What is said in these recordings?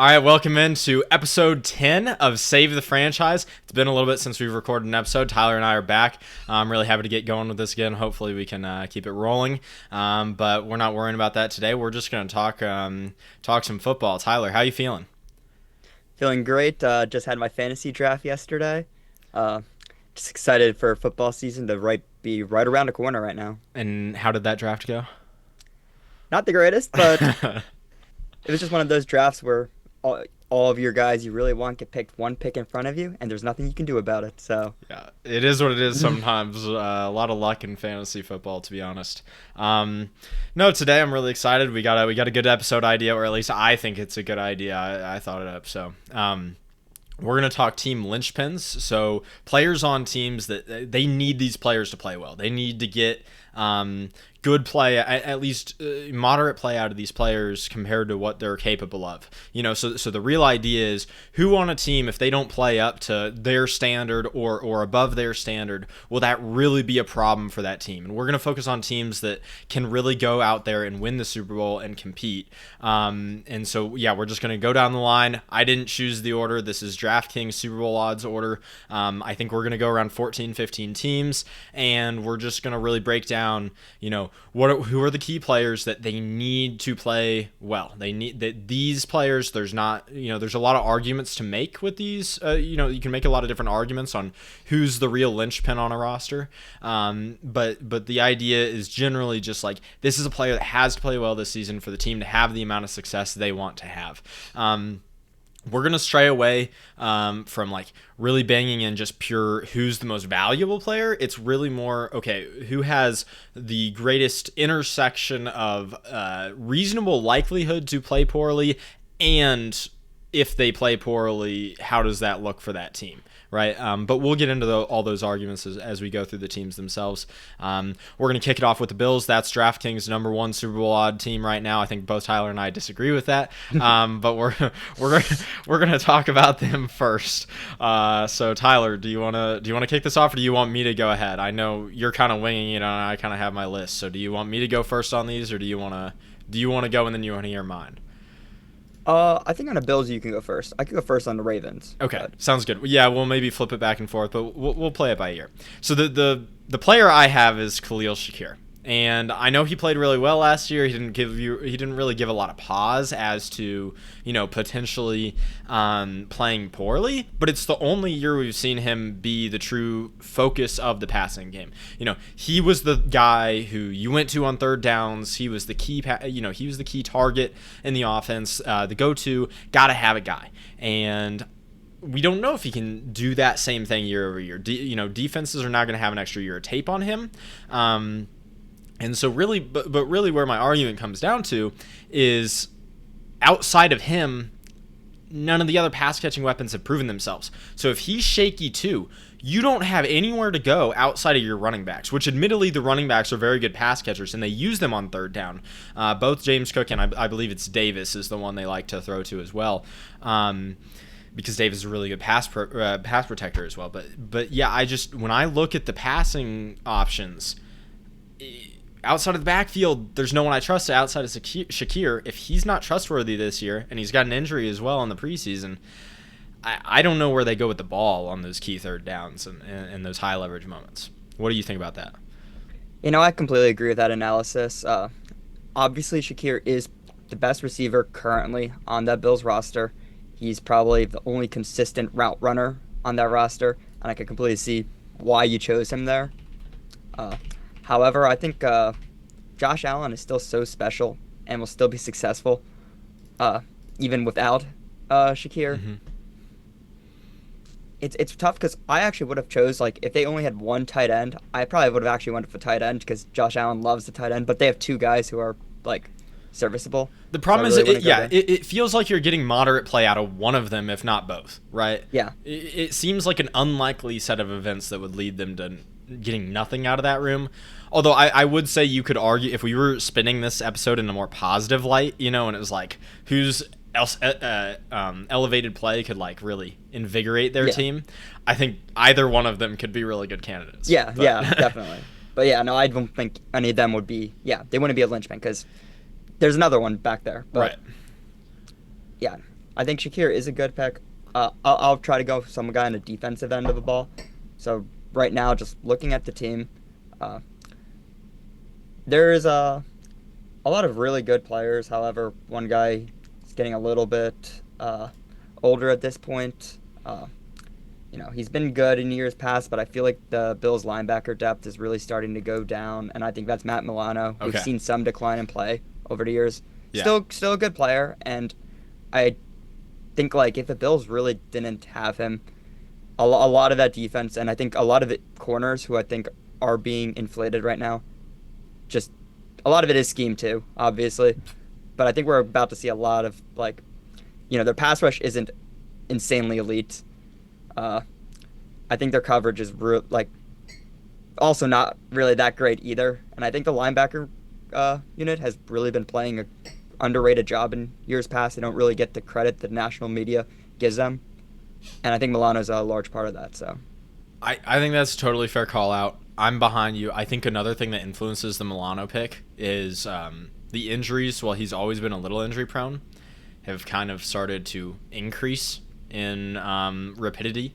All right, welcome into episode 10 of Save the Franchise. It's been a little bit since we've recorded an episode. Tyler and I are back. I'm really happy to get going with this again. Hopefully we can keep it rolling, but we're not worrying about that today. We're just going to talk some football. Tyler, how you feeling? Feeling great. Just had my fantasy draft yesterday. Just excited for football season to be right around the corner right now. And how did that draft go? Not the greatest, but it was just one of those drafts where all of your guys you really want get picked one pick in front of you, and there's nothing you can do about it. So yeah, it is what it is sometimes. A lot of luck in fantasy football, to be honest. No, today I'm really excited. We got a good episode idea, or at least I think it's a good idea. I thought it up. So we're going to talk Team Linchpins. So players on teams that they need these players to play well. They need to get good play, at least moderate play out of these players compared to what they're capable of. So the real idea is who on a team, if they don't play up to their standard or above their standard, will that really be a problem for that team? And we're going to focus on teams that can really go out there and win the Super Bowl and compete. And so, yeah, we're just going to go down the line. I didn't choose the order. This is DraftKings Super Bowl odds order. I think we're going to go around 14, 15 teams, and we're just going to really break down, who are the key players that they need to play well. They need that these players. There's not, there's a lot of arguments to make with these. You can make a lot of different arguments on who's the real linchpin on a roster. But the idea is generally just like this is a player that has to play well this season for the team to have the amount of success they want to have. We're going to stray away from like really banging in just pure who's the most valuable player. It's really more, okay, who has the greatest intersection of reasonable likelihood to play poorly, and if they play poorly, how does that look for that team? Right, but we'll get into all those arguments as we go through the teams themselves. We're going to kick it off with the Bills. That's DraftKings' number one Super Bowl odd team right now. I think both Tyler and I disagree with that, but we're going to talk about them first. So Tyler, do you want to kick this off, or do you want me to go ahead? I know you're kind of winging it, and I kind of have my list. So do you want me to go first on these, or do you want to go and then you want to hear mine? I think on the Bills you can go first. I could go first on the Ravens. Okay, sounds good. Yeah, we'll maybe flip it back and forth, but we'll play it by ear. So the player I have is Khalil Shakir, and I know he played really well last year. He didn't really give a lot of pause as to potentially playing poorly, but it's the only year we've seen him be the true focus of the passing game. He was the guy who you went to on third downs. He was the key he was the key target in the offense, the go-to, gotta have a guy. And we don't know if he can do that same thing year over year. Defenses are not going to have an extra year of tape on him. And so really, but really where my argument comes down to is outside of him, none of the other pass-catching weapons have proven themselves. So if he's shaky too, you don't have anywhere to go outside of your running backs, which admittedly the running backs are very good pass catchers, and they use them on third down. Both James Cook and I believe it's Davis is the one they like to throw to as well. Because Davis is a really good pass protector as well. But yeah, when I look at the passing options, outside of the backfield, there's no one I trust outside of Shakir. If he's not trustworthy this year, and he's got an injury as well in the preseason, I don't know where they go with the ball on those key third downs and those high leverage moments. What do you think about that? I completely agree with that analysis. Obviously, Shakir is the best receiver currently on that Bills roster. He's probably the only consistent route runner on that roster, and I can completely see why you chose him there. However, I think Josh Allen is still so special and will still be successful even without Shakir. Mm-hmm. It's tough because I actually would have chose, if they only had one tight end, I probably would have actually went for tight end because Josh Allen loves the tight end, but they have two guys who are, serviceable. The problem is, it feels like you're getting moderate play out of one of them, if not both, right? Yeah. It seems like an unlikely set of events that would lead them to getting nothing out of that room. Although I would say you could argue, if we were spinning this episode in a more positive light, and it was like, who's else elevated play could really invigorate their team, I think either one of them could be really good candidates. Yeah, definitely. But yeah, no, I don't think any of them would be, they wouldn't be a linchpin because there's another one back there. But right. Yeah, I think Shakir is a good pick. I'll try to go for some guy on the defensive end of the ball. So right now, just looking at the team, uh, there is a lot of really good players. However, one guy is getting a little bit older at this point. He's been good in years past, but I feel like the Bills' linebacker depth is really starting to go down, and I think that's Matt Milano. We've Okay. seen some decline in play over the years. Yeah. Still a good player, and I think like if the Bills really didn't have him, a lot of that defense, and I think a lot of it corners who I think are being inflated right now. Just a lot of it is scheme too, obviously, but I think we're about to see a lot of like, their pass rush isn't insanely elite. Uh, I think their coverage is like also not really that great either, and I think the linebacker unit has really been playing a underrated job in years past. They don't really get the credit the national media gives them, and I think Milano's a large part of that. So I think that's a totally fair call out. I'm behind you. I think another thing that influences the Milano pick is the injuries. While he's always been a little injury prone, have kind of started to increase in rapidity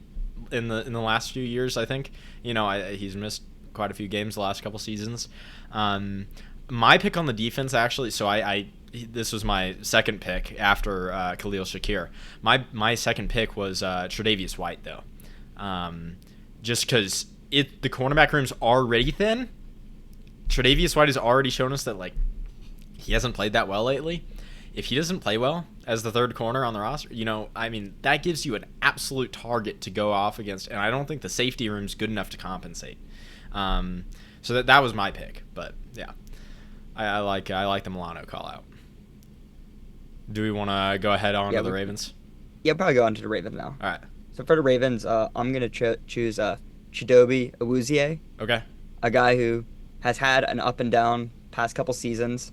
in the last few years. I think he's missed quite a few games the last couple seasons. My pick on the defense actually. So I this was my second pick after Khalil Shakir. My second pick was Tre'Davious White though. Just because the cornerback room's already thin. Tre'Davious White has already shown us that he hasn't played that well lately. If he doesn't play well as the third corner on the roster, that gives you an absolute target to go off against, and I don't think the safety room's good enough to compensate. So that was my pick, but yeah, I like the Milano call out. Do we want to go ahead on to the Ravens? Yeah, probably go on to the Ravens now. All right. So for the Ravens, I'm gonna choose Chidobe Awuzie, Okay. a guy who has had an up and down past couple seasons.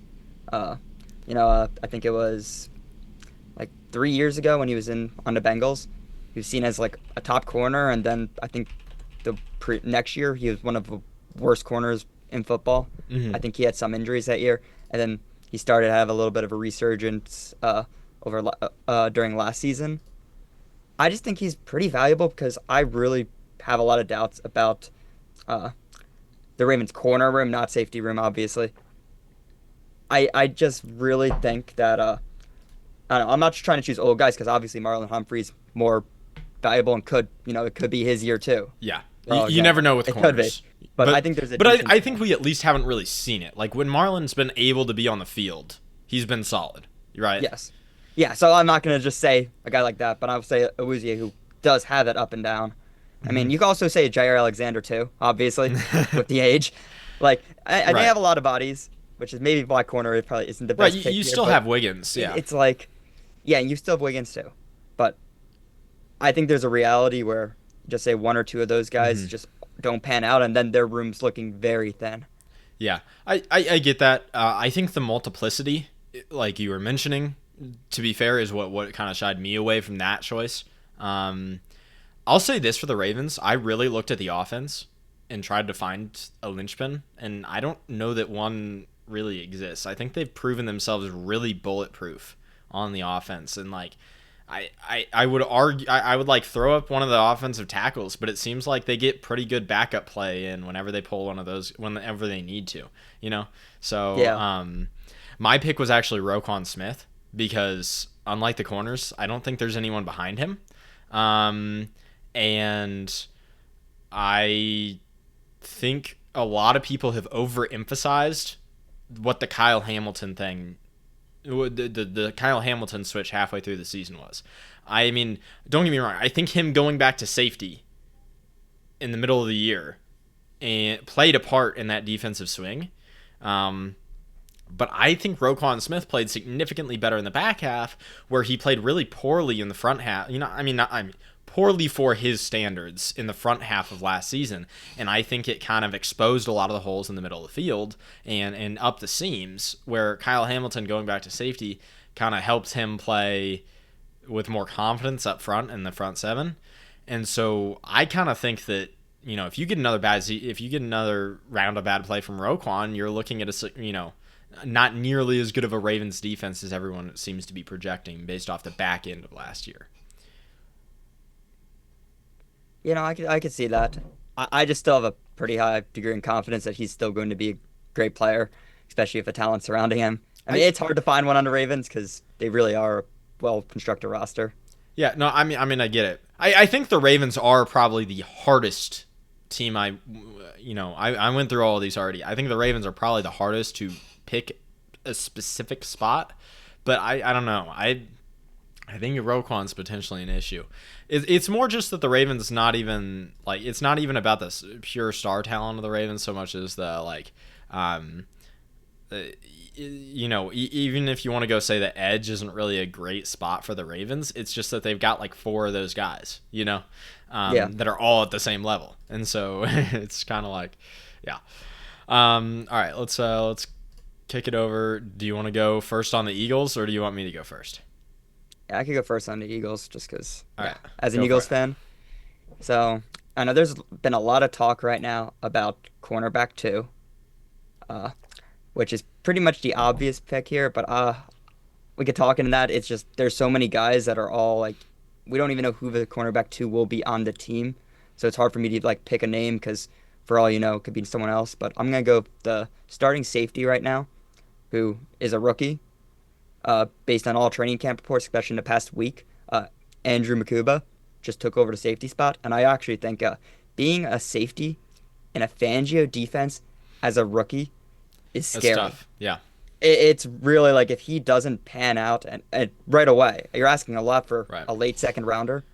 I think it was like 3 years ago when he was on the Bengals. He was seen as like a top corner, and then I think the next year he was one of the worst corners in football. Mm-hmm. I think he had some injuries that year, and then he started to have a little bit of a resurgence during last season. I just think he's pretty valuable because I really have a lot of doubts about the Ravens' corner room, not safety room, obviously. I just really think that I don't know, I'm not just trying to choose old guys because obviously Marlon Humphrey's more valuable and it could be his year too. Yeah. Oh, You yeah. never know with It corners. could be. But I think there's a But decent I think we at least haven't really seen it. Like when Marlon's been able to be on the field, he's been solid. Right? Yes. Yeah, so I'm not going to just say a guy like that, but I'll say Awuzie who does have it up and down. I mean, you can also say Jair Alexander too, obviously, with the age. Like, I Right. they have a lot of bodies, which is maybe why corner it probably isn't the Right. best pick You here, still but have Wiggins. Yeah. It's like, yeah, and you still have Wiggins too. But I think there's a reality where just say one or two of those guys just don't pan out, and then their room's looking very thin. Yeah, I get that. I think the multiplicity, like you were mentioning, to be fair, is what kind of shied me away from that choice. I'll say this for the Ravens. I really looked at the offense and tried to find a linchpin, and I don't know that one really exists. I think they've proven themselves really bulletproof on the offense, and I would argue I would throw up one of the offensive tackles, but it seems like they get pretty good backup play in whenever they pull one of those whenever they need to, So Yeah. my pick was actually Roquan Smith because unlike the corners, I don't think there's anyone behind him. And I think a lot of people have overemphasized what the Kyle Hamilton thing the Kyle Hamilton switch halfway through the season was. I mean, don't get me wrong. I think him going back to safety in the middle of the year and played a part in that defensive swing. But I think Roquan Smith played significantly better in the back half, where he played really poorly in the front half. Poorly for his standards in the front half of last season, and I think it kind of exposed a lot of the holes in the middle of the field and up the seams, where Kyle Hamilton going back to safety kind of helped him play with more confidence up front in the front seven. And so I kind of think that if you get another round of bad play from Roquan, you're looking at not nearly as good of a Ravens defense as everyone seems to be projecting based off the back end of last year. I could see that. I just still have a pretty high degree of confidence that he's still going to be a great player, especially if the talent surrounding him. I mean, it's hard to find one on the Ravens because they really are a well-constructed roster. Yeah, no, I mean, I get it. I think the Ravens are probably the hardest team. I went through all of these already. I think the Ravens are probably the hardest to pick a specific spot, but I don't know. I think Roquan's potentially an issue. It's more just that the Ravens not even like it's not even about the pure star talent of the Ravens so much as the even if you want to go say the edge isn't really a great spot for the Ravens, it's just that they've got like four of those guys, that are all at the same level, and so it's kind of like, yeah. All right, let's kick it over. Do you want to go first on the Eagles, or do you want me to go first? Yeah, I could go first on the Eagles just because, All right, as an go for Eagles it. fan. So I know there's been a lot of talk right now about cornerback two, uh, which is pretty much the obvious pick here. But we could talk into that. It's just there's so many guys that are all like, we don't even know who the cornerback two will be on the team. So it's hard for me to like pick a name because for all you know, it could be someone else. But I'm gonna go the starting safety right now, who is a rookie, based on all training camp reports, especially in the past week. Andrew Makuba just took over the safety spot, and I actually think being a safety in a Fangio defense as a rookie is That's scary. tough. Yeah. It's really like if he doesn't pan out and right away, you're asking a lot for Right. a late second rounder.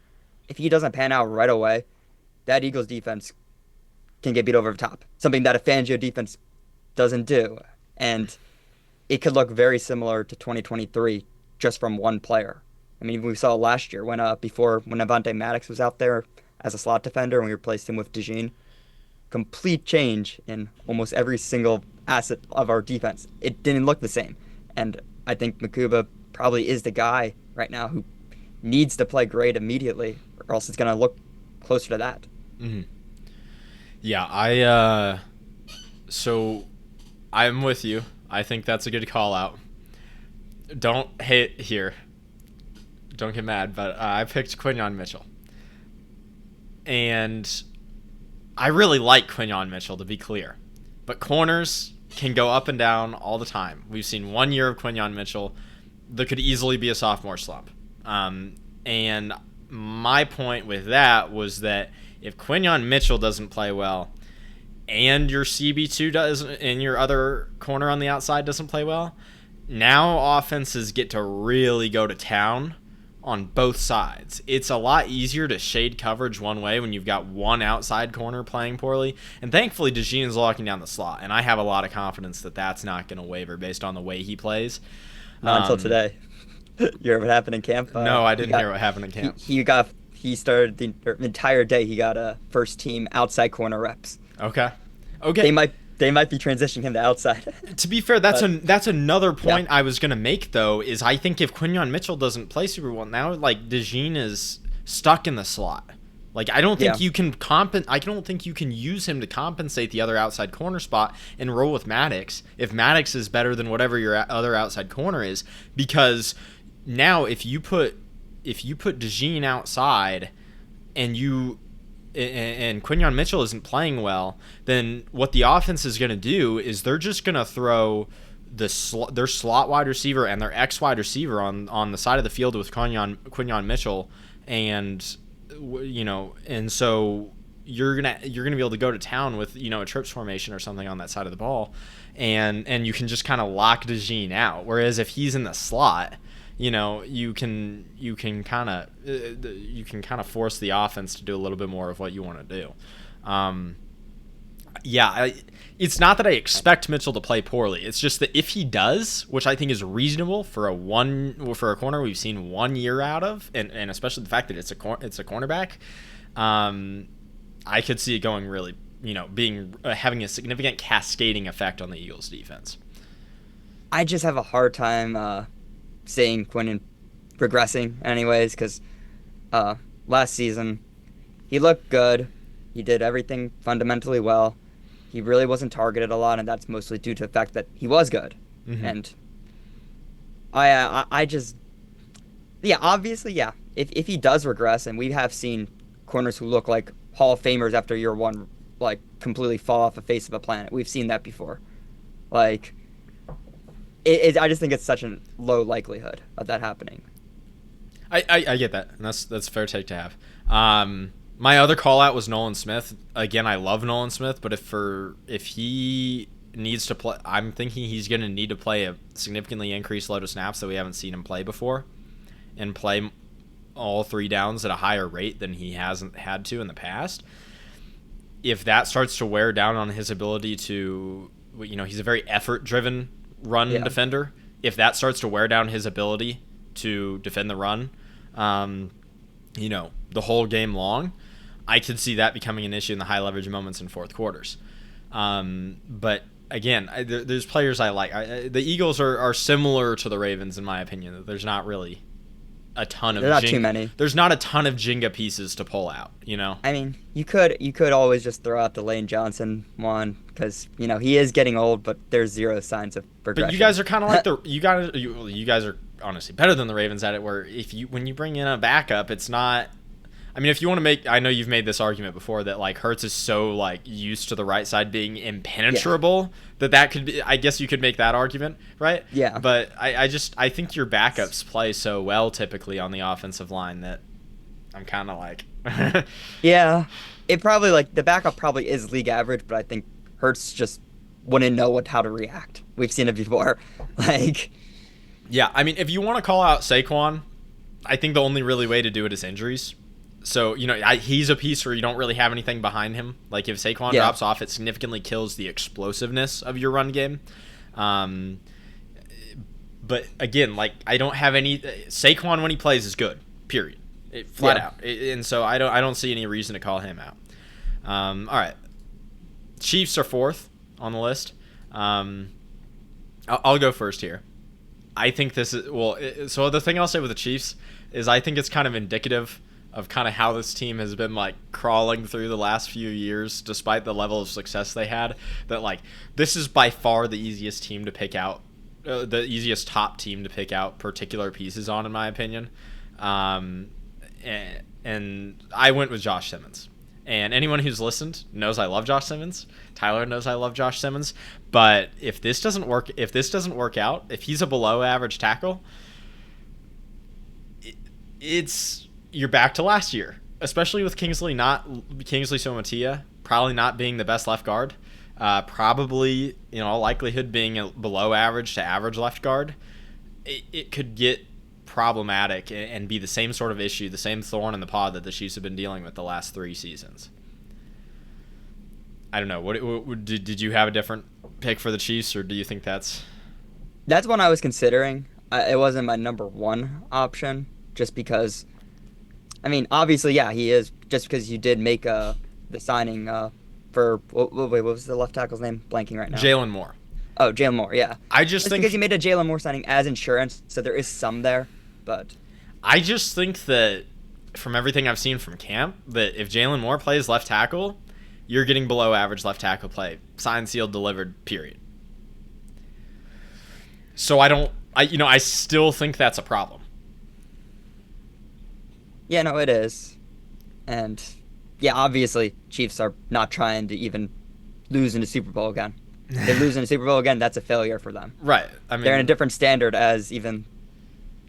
If he doesn't pan out right away, that Eagles defense can get beat over the top. Something that a Fangio defense doesn't do. And it could look very similar to 2023 just from one player. I mean, we saw last year when when Avante Maddox was out there as a slot defender and we replaced him with DeJean. Complete change in almost every single asset of our defense. It didn't look the same. And I think Makuba probably is the guy right now who needs to play great immediately or else it's going to look closer to that. Hmm. Yeah, so I'm with you. I think that's a good call out. Don't hate here. Don't get mad, but I picked Quinyon Mitchell. And I really like Quinyon Mitchell, to be clear. But corners can go up and down all the time. We've seen 1 year of Quinyon Mitchell that could easily be a sophomore slump. And my point with that was that if Quinyon Mitchell doesn't play well and your CB2 does and your other corner on the outside doesn't play well, now offenses get to really go to town on both sides. It's a lot easier to shade coverage one way when you've got one outside corner playing poorly. And thankfully, DeJean is locking down the slot. And I have a lot of confidence that that's not going to waver based on the way he plays. Not until today. You heard what happened in camp? No, I didn't hear what happened in camp. He started the entire day. He got a first team outside corner reps. Okay. They might be transitioning him to outside. To be fair, that's another point I was gonna make though. Is I think if Quinyon Mitchell doesn't play super well now, like DeJean is stuck in the slot. Like I don't think you can I don't think you can use him to compensate the other outside corner spot and roll with Maddox if Maddox is better than whatever your other outside corner is. Because now if you put DeJean outside and Quinyon Mitchell isn't playing well, then what the offense is going to do is they're just going to throw their slot wide receiver and their X wide receiver on the side of the field with Quinyon Mitchell, and so you're gonna be able to go to town with a trips formation or something on that side of the ball, and you can just kind of lock DeJean out. Whereas if he's in the slot, you can kind of force the offense to do a little bit more of what you want to do. It's not that I expect Mitchell to play poorly. It's just that if he does, which I think is reasonable for a corner we've seen 1 year out of, and especially the fact that it's a cornerback, I could see it going really, having a significant cascading effect on the Eagles defense. I just have a hard time seeing Quinyon progressing anyways because last season he looked good. He did everything fundamentally well. He really wasn't targeted a lot, and that's mostly due to the fact that he was good. Mm-hmm. And I just, yeah, obviously, yeah. If he does regress, and we have seen corners who look like Hall of Famers after year one, like completely fall off the face of a planet. We've seen that before. Like, I just think it's such a low likelihood of that happening. I get that, and that's a fair take to have. My other call out was Nolan Smith. Again, I love Nolan Smith, but if he needs to play, I'm thinking he's going to need to play a significantly increased load of snaps that we haven't seen him play before, and play all 3 downs at a higher rate than he hasn't had to in the past. If that starts to wear down on his ability to, he's a very effort-driven run defender. If that starts to wear down his ability to defend the run, the whole game long, I could see that becoming an issue in the high leverage moments in fourth quarters. But again, there's players I like. The Eagles are similar to the Ravens in my opinion. There's not really a ton of not too many. There's not a ton of Jenga pieces to pull out. I mean, you could always just throw out the Lane Johnson one because he is getting old, but there's zero signs of progression. But you guys are kind of like you guys are honestly better than the Ravens at it. Where when you bring in a backup, it's not. I mean, if you want to make, I know you've made this argument before that like Hurts is so like used to the right side being impenetrable that could be. I guess you could make that argument, right? Yeah. But I think your backups play so well typically on the offensive line that I'm kind of like. Yeah, it probably like the backup probably is league average, but I think Hurts just wouldn't know how to react. We've seen it before, like. Yeah, I mean, if you want to call out Saquon, I think the only really way to do it is injuries. So, he's a piece where you don't really have anything behind him. Like, if Saquon drops off, it significantly kills the explosiveness of your run game. But, again, like, I don't have any... Saquon, when he plays, is good, period. Flat out. And so I don't see any reason to call him out. All right. Chiefs are 4th on the list. I'll go first here. I think this is... Well, so the thing I'll say with the Chiefs is I think it's kind of indicative of kind of how this team has been like crawling through the last few years despite the level of success they had, that like this is by far the easiest team to pick out, the easiest top team to pick out particular pieces on, in my opinion. And I went with Josh Simmons. And anyone who's listened knows I love Josh Simmons. Tyler knows I love Josh Simmons. But if this doesn't work out, if he's a below average tackle, you're back to last year, especially with Kingsley Suamataia probably not being the best left guard, probably likelihood being a below average to average left guard. It could get problematic and be the same sort of issue, the same thorn in the paw that the Chiefs have been dealing with the last 3 seasons. I don't know. What did you have a different pick for the Chiefs, or do you think that's one I was considering? It wasn't my number 1 option, just because. I mean, obviously, yeah, he is. Just because you did make the signing for wait, what was the left tackle's name? Blanking right now. Jalen Moore. Oh, Jalen Moore, yeah. I just think because you made a Jalen Moore signing as insurance, so there is some there, but I just think that from everything I've seen from camp, that if Jalen Moore plays left tackle, you're getting below average left tackle play. Signed, sealed, delivered, period. So I still think that's a problem. Yeah, no, it is. And, yeah, obviously, Chiefs are not trying to even lose in the Super Bowl again. If they lose in the Super Bowl again, that's a failure for them. Right. I mean, they're in a different standard as even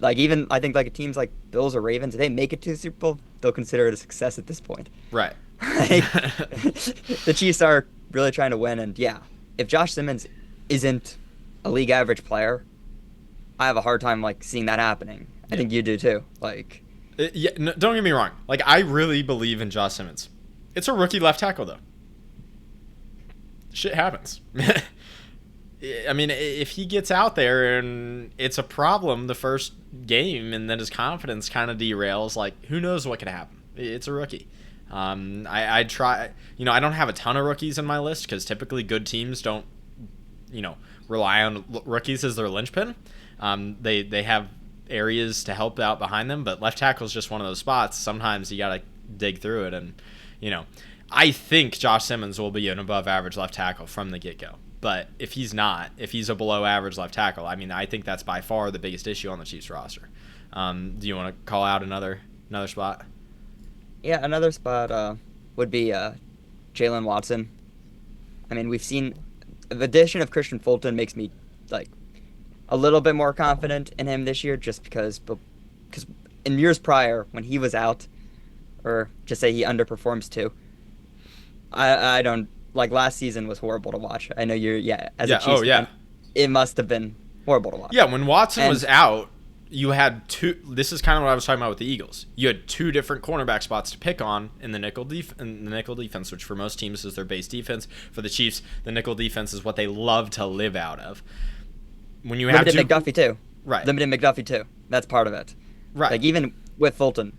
I think like teams like Bills or Ravens, if they make it to the Super Bowl, they'll consider it a success at this point. Right. The Chiefs are really trying to win, and yeah, if Josh Simmons isn't a league average player, I have a hard time like seeing that happening. I think you do too. Like. Yeah, no, don't get me wrong. Like, I really believe in Josh Simmons. It's a rookie left tackle, though. Shit happens. I mean, if he gets out there and it's a problem the first game and then his confidence kind of derails, like, who knows what could happen? It's a rookie. I try, I don't have a ton of rookies in my list because typically good teams don't, rely on rookies as their linchpin. They have areas to help out behind them, but left tackle is just one of those spots. Sometimes you got to dig through it, and I think Josh Simmons will be an above average left tackle from the get-go. But if he's not, if he's a below average left tackle, I mean, I think that's by far the biggest issue on the Chiefs roster. Do you want to call out another spot? Yeah, another spot would be Jalen Watson. I mean, we've seen the addition of Christian Fulton makes me like a little bit more confident in him this year, just because in years prior when he was out, or just say he underperforms too, I don't like last season was horrible to watch. I know you're as a Chiefs fan, it must have been horrible to watch. Yeah, when Watson was out, you had two. This is kind of what I was talking about with the Eagles. You had two different cornerback spots to pick on in the nickel defense, which for most teams is their base defense. For the Chiefs, the nickel defense is what they love to live out of. When you have limited McDuffie too, right? Limited McDuffie too. That's part of it, right? Like even with Fulton,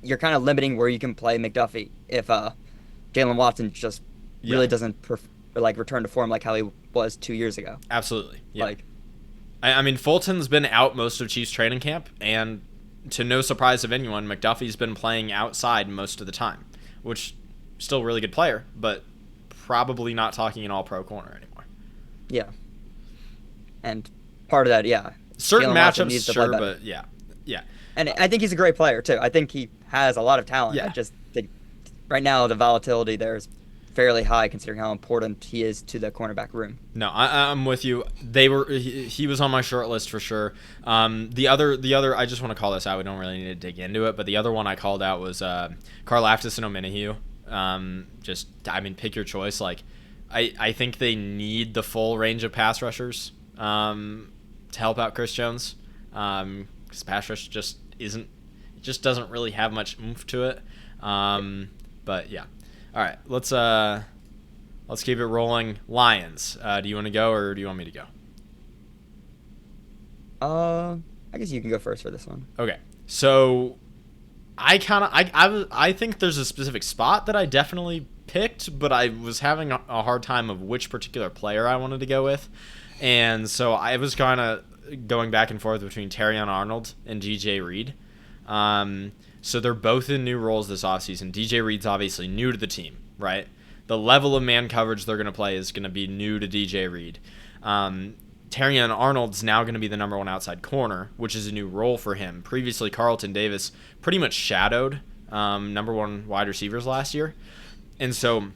you're kind of limiting where you can play McDuffie if Jalen Watson just really doesn't return to form like how he was 2 years ago. Absolutely, yeah. Like, I mean, Fulton's been out most of Chiefs training camp, and to no surprise of anyone, McDuffie's been playing outside most of the time, which still a really good player, but probably not talking an all-pro corner anymore. Yeah. And part of that, yeah. Certain matchups, sure, but yeah. And I think he's a great player, too. I think he has a lot of talent. Yeah. I just think right now the volatility there is fairly high considering how important he is to the cornerback room. No, I'm with you. He was on my short list for sure. The other I just want to call this out. We don't really need to dig into it, but the other one I called out was Karlaftis and Omenihu. Pick your choice. Like, I think they need the full range of pass rushers to help out Chris Jones. Because pass rush just doesn't really have much oomph to it. But yeah. All right, let's keep it rolling. Lions. Do you want to go or do you want me to go? I guess you can go first for this one. Okay. So I think there's a specific spot that I definitely picked, but I was having a hard time of which particular player I wanted to go with. And so I was kind of going back and forth between Terrion Arnold and DJ Reed. So they're both in new roles this offseason. DJ Reed's obviously new to the team, right? The level of man coverage they're going to play is going to be new to DJ Reed. Terrion Arnold's now going to be the number one outside corner, which is a new role for him. Previously, Carlton Davis pretty much shadowed number one wide receivers last year. And so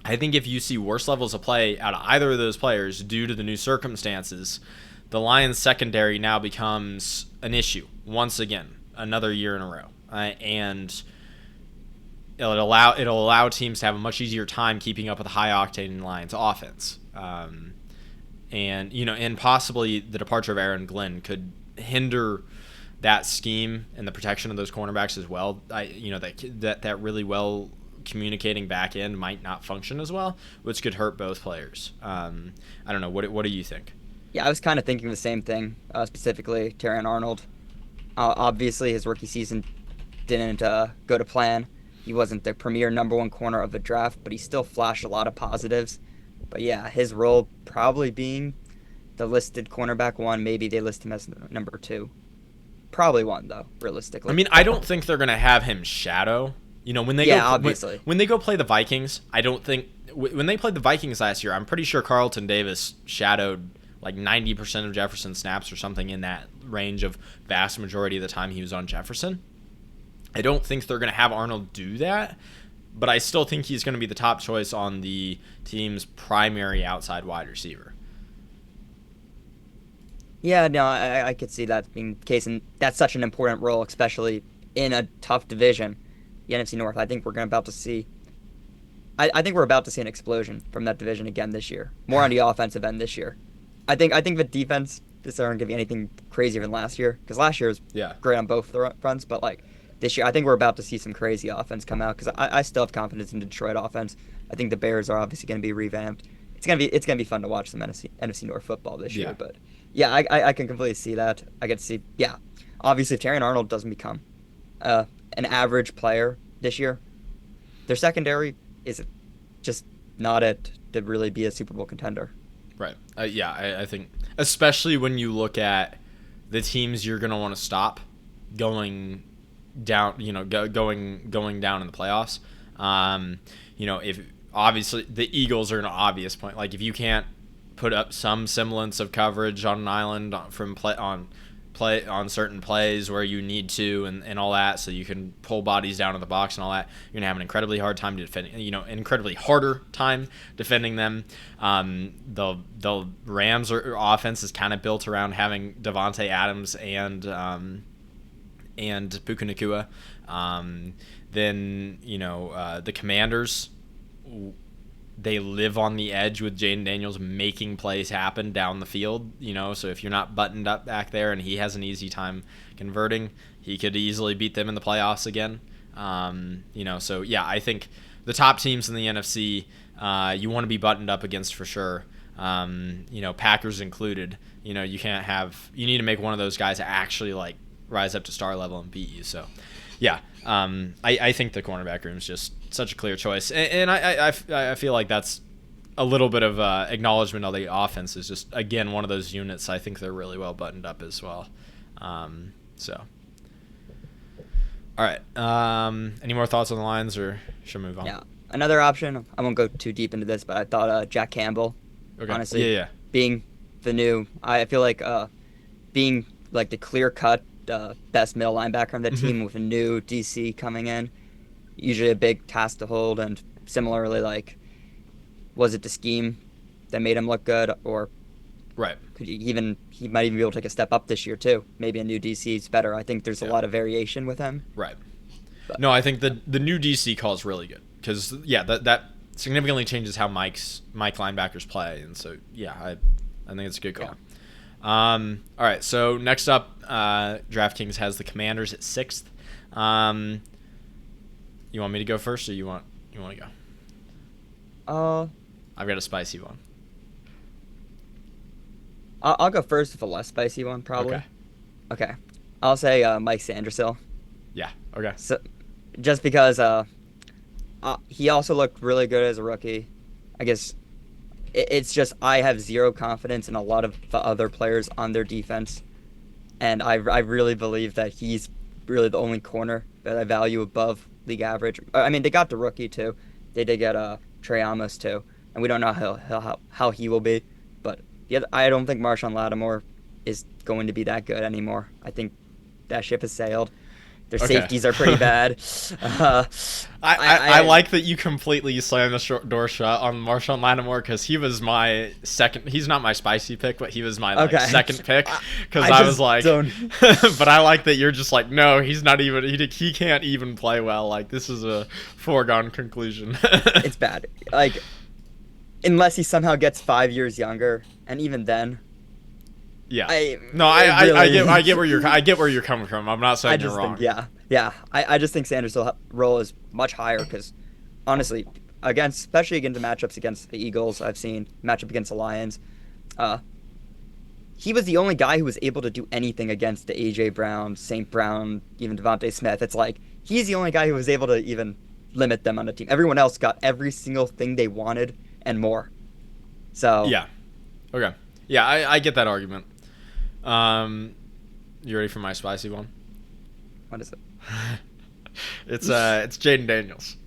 I think if you see worse levels of play out of either of those players due to the new circumstances, the Lions secondary now becomes an issue once again, another year in a row. And it'll allow teams to have a much easier time keeping up with the high octane Lions offense. And possibly the departure of Aaron Glenn could hinder that scheme and the protection of those cornerbacks as well. That really well communicating back end might not function as well, which could hurt both players. I don't know. What do you think? Yeah, I was kind of thinking the same thing, specifically Terrion Arnold. Obviously, his rookie season didn't go to plan. He wasn't the premier number one corner of the draft, but he still flashed a lot of positives. But yeah, his role probably being the listed cornerback one. Maybe they list him as number two. Probably one, though, realistically. I mean, I don't think they're going to have him shadow. Obviously. When they go play the Vikings, I don't think... When they played the Vikings last year, I'm pretty sure Carlton Davis shadowed like 90% of Jefferson snaps or something in that range of vast majority of the time he was on Jefferson. I don't think they're going to have Arnold do that, but I still think he's going to be the top choice on the team's primary outside wide receiver. Yeah, no, I could see that being the case, and that's such an important role, especially in a tough division, the NFC North. I think we're about to see an explosion from that division again this year. More on the offensive end this year. I think the defense just aren't going to be anything crazier than last year, because last year was great on both fronts, but like this year, I think we're about to see some crazy offense come out, because I still have confidence in the Detroit offense. I think the Bears are obviously going to be revamped. It's gonna be fun to watch some NFC North football this year, but yeah, I can completely see that. I can see, obviously if Terrion Arnold doesn't become an average player this year, their secondary is just not it to really be a Super Bowl contender. Right. I think, especially when you look at the teams you're going to want to stop going down, going down in the playoffs. If obviously the Eagles are an obvious point. Like if you can't put up some semblance of coverage on an island from play on certain plays where you need to, and all that, so you can pull bodies down in the box and all that. You're gonna have an incredibly hard time defending, incredibly harder time defending them. The Rams' offense is kind of built around having Devontae Adams and Puka Nacua. Then the Commanders, they live on the edge with Jaden Daniels making plays happen down the field, so if you're not buttoned up back there and he has an easy time converting, he could easily beat them in the playoffs again. So yeah, I think the top teams in the NFC, you want to be buttoned up against for sure. Packers included. You need to make one of those guys actually like rise up to star level and beat you. So yeah, I think the cornerback room is just such a clear choice, and I feel like that's a little bit of acknowledgement of the offense is just, again, one of those units. I think they're really well buttoned up as well. So, all right. Any more thoughts on the lines, or should we move on? Yeah, another option. I won't go too deep into this, but I thought Jack Campbell. Okay. Honestly, yeah. Being the new, I feel like being like the clear-cut best middle linebacker on the team with a new DC coming in, usually a big task to hold. And similarly, like, was it the scheme that made him look good, or right? He might even be able to take a step up this year too. Maybe a new DC is better. I think there's a lot of variation with him. Right. But no, I think the new DC call is really good because that significantly changes how Mike linebackers play, and so I think it's a good call. All right, so next up, DraftKings has the Commanders at 6th. You want me to go first, or you want to go? I've got a spicy one. I'll go first with a less spicy one, probably. Okay. I'll say Mike Sandersill. Yeah. Okay. So, just because he also looked really good as a rookie. I guess it's just I have zero confidence in a lot of the other players on their defense, and I really believe that he's really the only corner that I value above league average. I mean, they got the rookie too. They did get Trey Amos too, and we don't know how he will be. But I don't think Marshawn Lattimore is going to be that good anymore. I think that ship has sailed. Their safeties are pretty bad. I like that you completely slammed the door shut on Marshawn Lattimore, because he was my second. He's not my spicy pick, but he was my second pick, because I was like, but I like that you're just like, no, he's not even. He can't even play well. Like, this is a foregone conclusion. It's bad. Like, unless he somehow gets 5 years younger, and even then. Yeah. I get where you're coming from. I'm not saying you're wrong. I just think Sanders' role is much higher because, honestly, especially against the matchups against the Eagles, I've seen matchup against the Lions. He was the only guy who was able to do anything against the AJ Brown, St. Brown, even Devontae Smith. It's like he's the only guy who was able to even limit them on the team. Everyone else got every single thing they wanted and more. So yeah, okay, yeah, I get that argument. You ready for my spicy one? What is it? It's Jaden Daniels.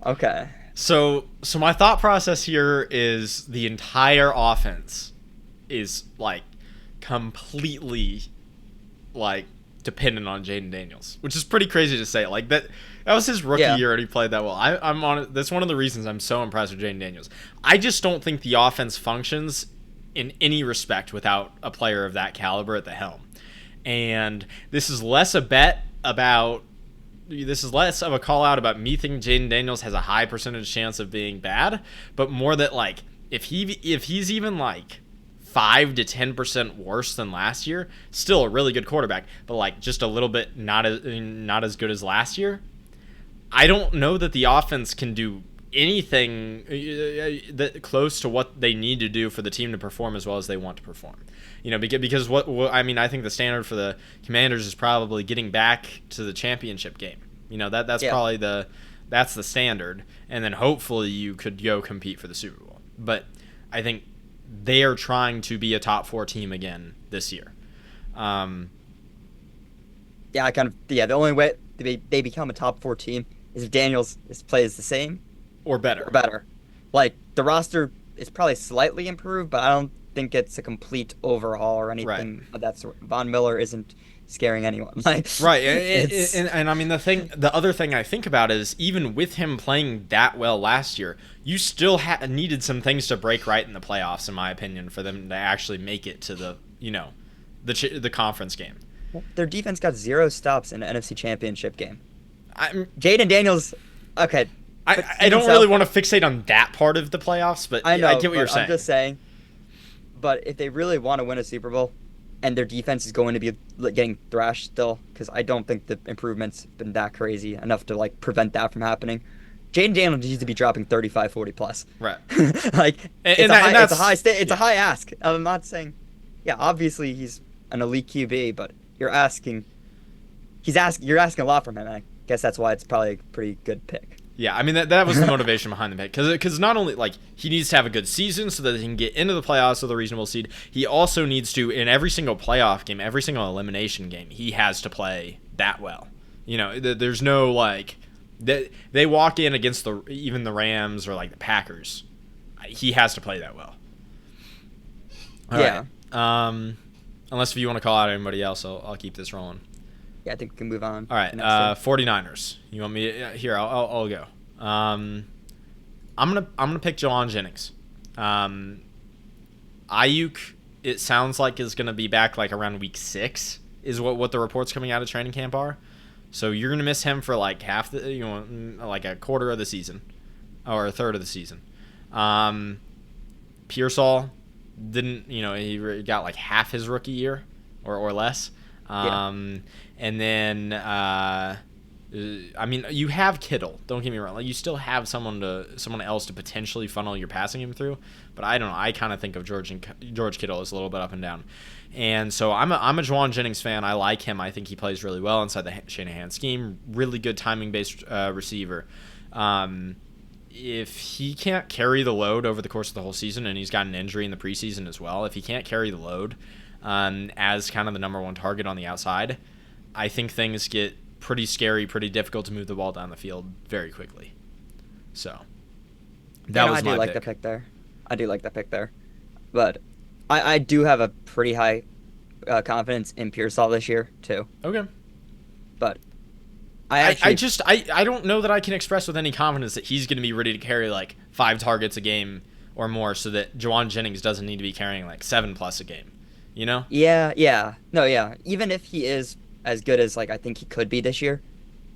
Okay. So my thought process here is the entire offense is like completely like dependent on Jaden Daniels, which is pretty crazy to say. Like that was his rookie year and he played that well. I'm on it. That's one of the reasons I'm so impressed with Jaden Daniels. I just don't think the offense functions in any respect without a player of that caliber at the helm. And this is less of a call out about me thinking Jaden Daniels has a high percentage chance of being bad, but more that like if he's even like 5 to 10% worse than last year, still a really good quarterback, but like just a little bit not as good as last year, I don't know that the offense can do anything that close to what they need to do for the team to perform as well as they want to perform. Because what I mean, I think the standard for the Commanders is probably getting back to the championship game. That's probably that's the standard, and then hopefully you could go compete for the Super Bowl. But I think they are trying to be a top 4 team again this year. The only way they become a top 4 team is if Daniels plays the same. Or better. Like, the roster it's probably slightly improved, but I don't think it's a complete overhaul or Right. anything of that sort. Von Miller isn't scaring anyone. Like Right, it's and I mean the other thing I think about is even with him playing that well last year, you still needed some things to break right in the playoffs, in my opinion, for them to actually make it to the the conference game. their defense got 0 stops in the NFC Championship game. I'm, Jaden Daniels, okay, I put I don't himself. really want to fixate on that part of the playoffs, but I I know, get what you're but I'm saying. just saying. But if they really want to win a Super Bowl, and their defense is going to be getting thrashed still, because I don't think the improvements been that crazy enough to like prevent that from happening. Jaden Daniels needs to be dropping 35, 40 plus. Right, Like and that's it's a yeah. high ask. I'm not saying, yeah, obviously he's an elite QB, but you're asking a lot from him. And I guess that's why it's probably a pretty good pick. Yeah, I mean that was the motivation behind the pick because not only like he needs to have a good season so that he can get into the playoffs with a reasonable seed, he also needs to in every single playoff game, every single elimination game, he has to play that well. There's no like they walk in against even the Rams or like the Packers, he has to play that well. All Yeah, right. Unless if you want to call out anybody else, I'll keep this rolling. yeah, I think we can move on. All right, To the next team. 49ers. You want me here? I'll go. I'm gonna pick Jawan Jennings. Ayuk, it sounds like is gonna be back like around week 6 is what the reports coming out of training camp are. So you're gonna miss him for like half the like a quarter of the season or a third of the season. Pearsall didn't he got like half his rookie year or less. Yeah, And then I mean you have Kittle, don't get me wrong, like you still have someone else to potentially funnel your passing game through, but I don't know, I kind of think of George Kittle as a little bit up and down. And so I'm a Juwan Jennings fan. I like him. I think he plays really well inside the Shanahan scheme. Really good timing based receiver. If he can't carry the load over the course of the whole season, and he's got an injury in the preseason as well, if he can't carry the load as kind of the number one target on the outside, I think things get pretty scary, pretty difficult to move the ball down the field very quickly. So that was I do my like pick. the pick there. I do like that pick there, but I do have a pretty high confidence in Pearsall this year too. Okay. But I don't know that I can express with any confidence that he's going to be ready to carry like 5 targets a game or more, so that Jawan Jennings doesn't need to be carrying like 7 plus a game. You know? yeah, no, yeah. Even if he is as good as like I think he could be this year,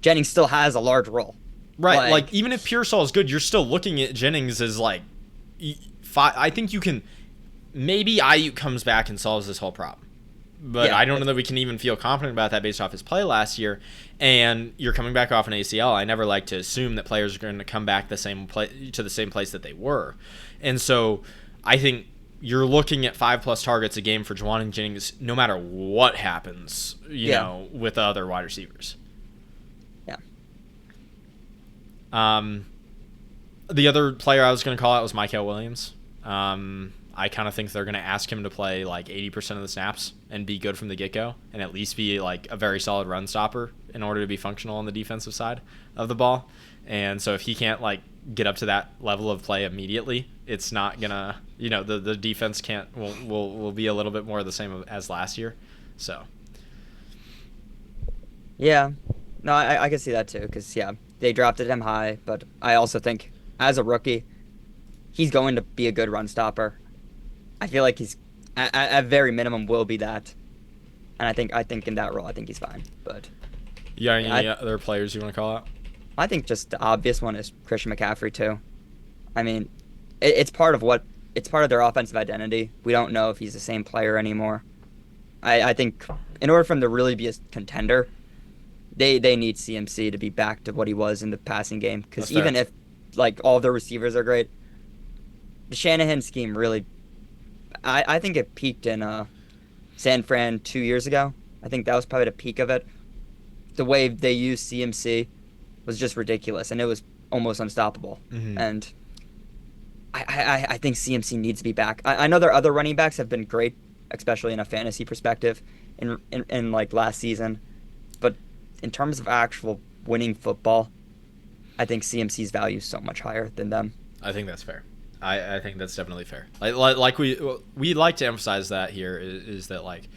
Jennings still has a large role. Right. Like even if Pearsall is good, you're still looking at Jennings as like 5. I think you can maybe Ayuk comes back and solves this whole problem. But Yeah, I don't know that we can even feel confident about that based off his play last year. And you're coming back off an ACL. I never like to assume that players are going to come back to the same place that they were. And so I think you're looking at 5+ targets a game for Juwan Jennings no matter what happens, with the other wide receivers. yeah, The other player I was going to call out was Micah Williams. I kind of think they're going to ask him to play like 80% of the snaps and be good from the get-go and at least be like a very solid run stopper in order to be functional on the defensive side of the ball. And so if he can't like get up to that level of play immediately, it's not going to, the defense will be a little bit more of the same as last year. So yeah. No, I can see that too because yeah, they drafted him high, but I also think as a rookie, he's going to be a good run stopper. I feel like he's at very minimum will be that, and I think in that role I think he's fine. But you got any other players you want to call out? I think just the obvious one is Christian McCaffrey too. I mean, it's part of their offensive identity. We don't know if he's the same player anymore. I think in order for him to really be a contender, they need CMC to be back to what he was in the passing game. Because even if like all of their receivers are great, the Shanahan scheme really, I think it peaked in San Fran 2 years ago. I think that was probably the peak of it. The way they used CMC was just ridiculous, and it was almost unstoppable. Mm-hmm. And I think CMC needs to be back. I know their other running backs have been great, especially in a fantasy perspective, in like last season. But in terms of actual winning football, I think CMC's value is so much higher than them. I think that's fair. I think that's definitely fair. Like we like to emphasize that here is that like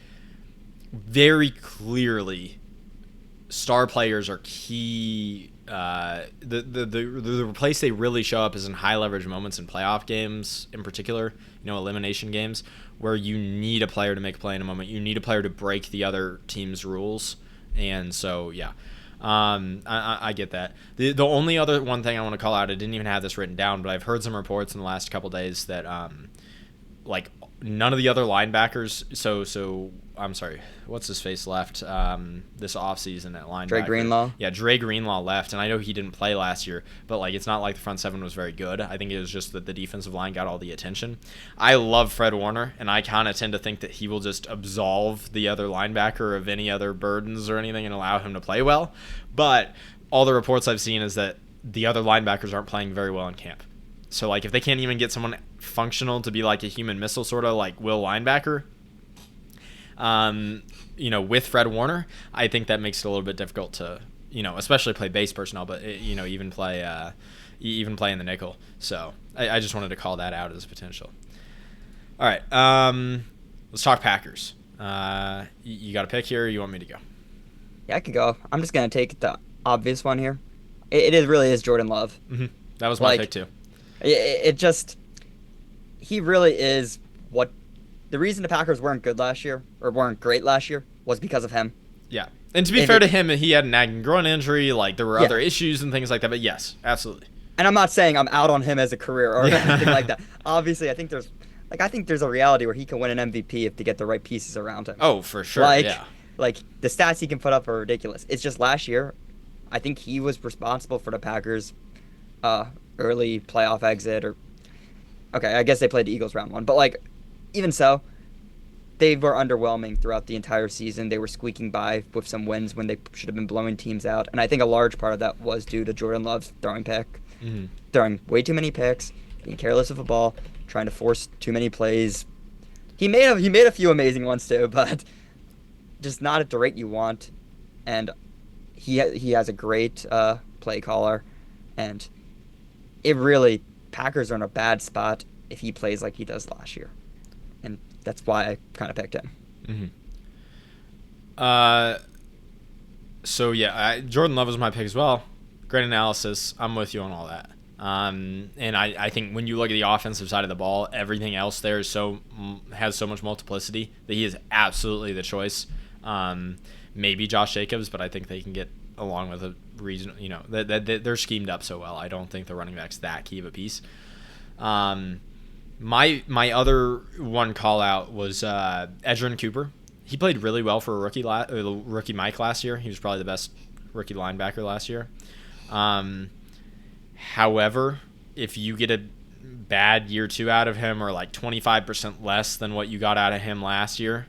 very clearly star players are key. The place they really show up is in high leverage moments in playoff games, in particular, elimination games, where you need a player to make a play in a moment. You need a player to break the other team's rules, and so yeah, I get that. The only other one thing I want to call out, I didn't even have this written down, but I've heard some reports in the last couple days that like none of the other linebackers. So I'm sorry, what's his face left this offseason at linebacker? Dre Greenlaw. Yeah, Dre Greenlaw left, and I know he didn't play last year, but like it's not like the front seven was very good. I think it was just that the defensive line got all the attention. I love Fred Warner, and I kind of tend to think that he will just absolve the other linebacker of any other burdens or anything and allow him to play well. But all the reports I've seen is that the other linebackers aren't playing very well in camp. So like if they can't even get someone functional to be like a human missile, sort of like Will Linebacker, with Fred Warner, I think that makes it a little bit difficult to, especially play base personnel, but even play in the nickel. So I just wanted to call that out as a potential. All right, let's talk Packers. You got a pick here, or you want me to go? Yeah, I could go. I'm just gonna take the obvious one here. It really is Jordan Love. Mm-hmm. That was my pick too. He really is what the reason the Packers weren't good last year or weren't great last year was because of him. Yeah. And to be fair to him, he had an nagging groin injury, like there were other issues and things like that, but yes, absolutely. And I'm not saying I'm out on him as a career or anything like that. Obviously, I think there's a reality where he can win an MVP if they get the right pieces around him. Oh, for sure. Like the stats he can put up are ridiculous. It's just last year, I think he was responsible for the Packers' early playoff exit okay, I guess they played the Eagles round one, but like even so, they were underwhelming throughout the entire season. They were squeaking by with some wins when they should have been blowing teams out, and I think a large part of that was due to Jordan Love's throwing way too many picks, being careless of the ball, trying to force too many plays. He made a few amazing ones too, but just not at the rate you want. And he has a great play caller, and Packers are in a bad spot if he plays like he does last year, and that's why I kind of picked him. Mm-hmm. So yeah, Jordan Love was my pick as well. Great analysis. I'm with you on all that. And I think when you look at the offensive side of the ball, everything else there has so much multiplicity that he is absolutely the choice. Maybe Josh Jacobs, but I think they can get along with a reason. They're schemed up so well. I don't think the running back's that key of a piece. My other one call out was Edgerrin Cooper. He played really well for a rookie Mike last year. He was probably the best rookie linebacker last year. However, if you get a bad year 2 out of him, or like 25% less than what you got out of him last year,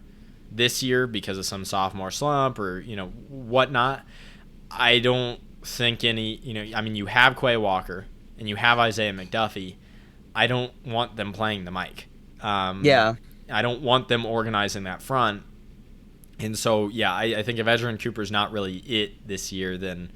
this year because of some sophomore slump or whatnot, I don't think you have Quay Walker and you have Isaiah McDuffie. I don't want them playing the mic. I don't want them organizing that front. And so, yeah, I think if Edgerrin Cooper's not really it this year, then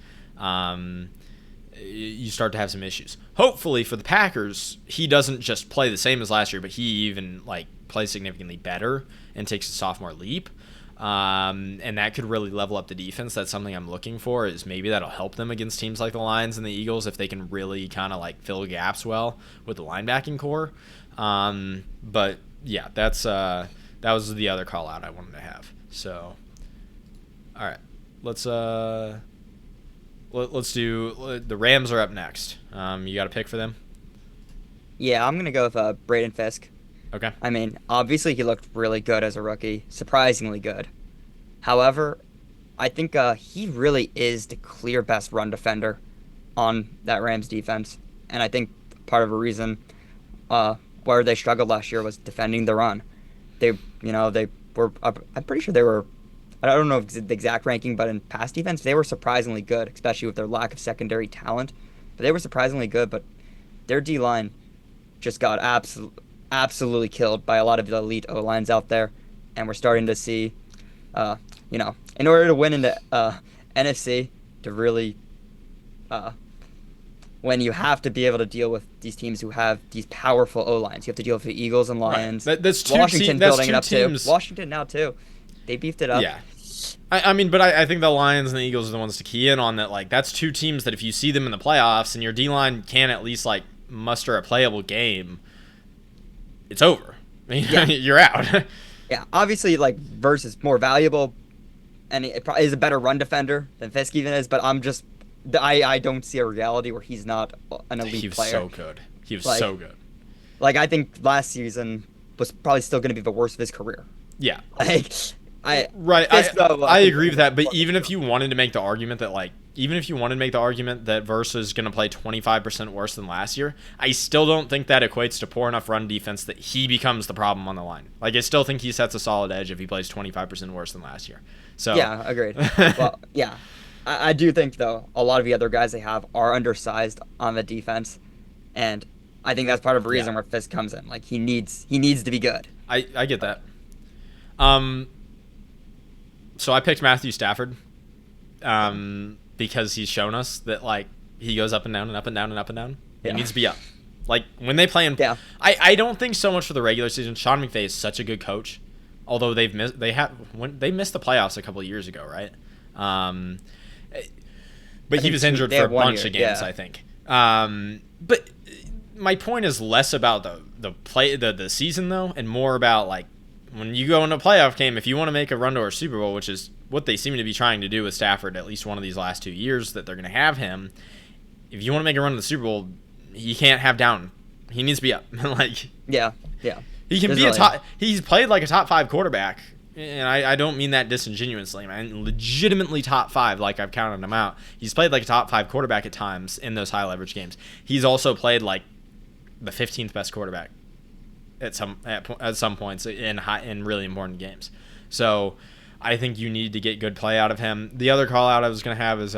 you start to have some issues. Hopefully for the Packers, he doesn't just play the same as last year, but he even plays significantly better and takes a sophomore leap. And that could really level up the defense. That's something I'm looking for, is maybe that'll help them against teams like the Lions and the Eagles if they can really kind of fill gaps well with the linebacking core. But yeah, that was the other call out I wanted to have. So, all right, let's do the Rams are up next. You got a pick for them? Yeah, I'm gonna go with Braden Fisk. Okay. I mean, obviously he looked really good as a rookie, surprisingly good. However, I think he really is the clear best run defender on that Rams defense, and I think part of the reason where they struggled last year was defending the run. They were. I'm pretty sure they were. I don't know the exact ranking, but in pass defense, they were surprisingly good, especially with their lack of secondary talent. But they were surprisingly good, but their D-line just got absolutely killed by a lot of the elite O-lines out there. And we're starting to see, in order to win in the NFC, to really when you have to be able to deal with these teams who have these powerful O-lines. You have to deal with the Eagles and Right. Lions. That's two Washington that's building two it up teams. too. Washington now too. They beefed it up. Yeah. I mean, but I think the Lions and the Eagles are the ones to key in on that. Like, that's two teams that if you see them in the playoffs and your D-line can at least, like, muster a playable game, it's over. I mean, Yeah. you're out. Yeah, obviously, like, Verse is more valuable, and it probably is a better run defender than Fisk even is, but I don't see a reality where he's not an elite He was player. so good. He was Like- so good. Like, I think last season was probably still going to be the worst of his career. Yeah. Like, Right. Fisk, though, I think agree with that. But was- even if you wanted to make the argument that, like, Verse is going to play 25% worse than last year, I still don't think that equates to poor enough run defense that he becomes the problem on the line. Like, I still think he sets a solid edge if he plays 25% worse than last year. So Yeah, agreed. Well, yeah. I do think, though, a lot of the other guys they have are undersized on the defense, and I think that's part of the reason where Fisk comes in. Like, he needs to be good. I get that. So I picked Matthew Stafford because he's shown us that, like, he goes up and down and up and down and up and down. He Yeah. needs to be up. Like, when they play in... Yeah. I don't think so much for the regular season. Sean McVay is such a good coach, although they missed the playoffs a couple of years ago, right? But he was injured for a bunch of games, I think. But my point is less about the season, though, and more about, like, when you go into a playoff game, if you want to make a run to a Super Bowl, which is what they seem to be trying to do with Stafford at least one of these last 2 years that they're going to have him, if you want to make a run to the Super Bowl, he can't have down. He needs to be up. Like, Yeah. he can be a top. He's played like a top 5 quarterback, and I don't mean that disingenuously. Man, legitimately top 5. Like, I've counted him out. He's played like a top 5 quarterback at times in those high leverage games. He's also played like the 15th best quarterback at some points in really important games. So I think you need to get good play out of him. The other call out I was gonna have is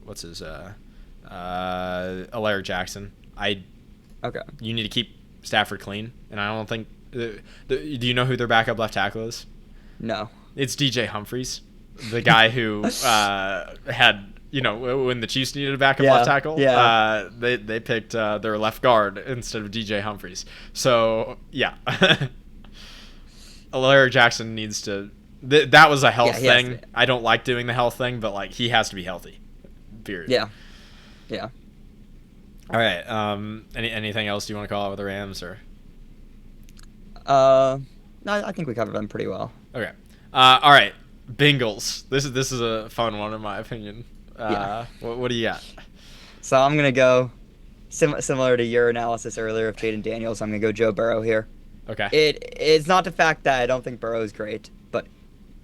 what's his Alaire Jackson. Okay. You need to keep Stafford clean, and I don't think. Do you know who their backup left tackle is? No. It's DJ Humphries, the guy who had, when the Chiefs needed a backup left tackle, they picked their left guard instead of DJ Humphries. So, yeah. Alaire Jackson needs to... that was a health thing. I don't like doing the health thing, but, like, he has to be healthy. Period. Yeah. All right. Anything else you want to call out with the Rams, or... No, I think we covered them pretty well. Okay. All right. Bengals. This is a fun one in my opinion. What do you got? So I'm gonna go similar to your analysis earlier of Jaden Daniels. I'm gonna go Joe Burrow here. Okay. It's not the fact that I don't think Burrow is great, but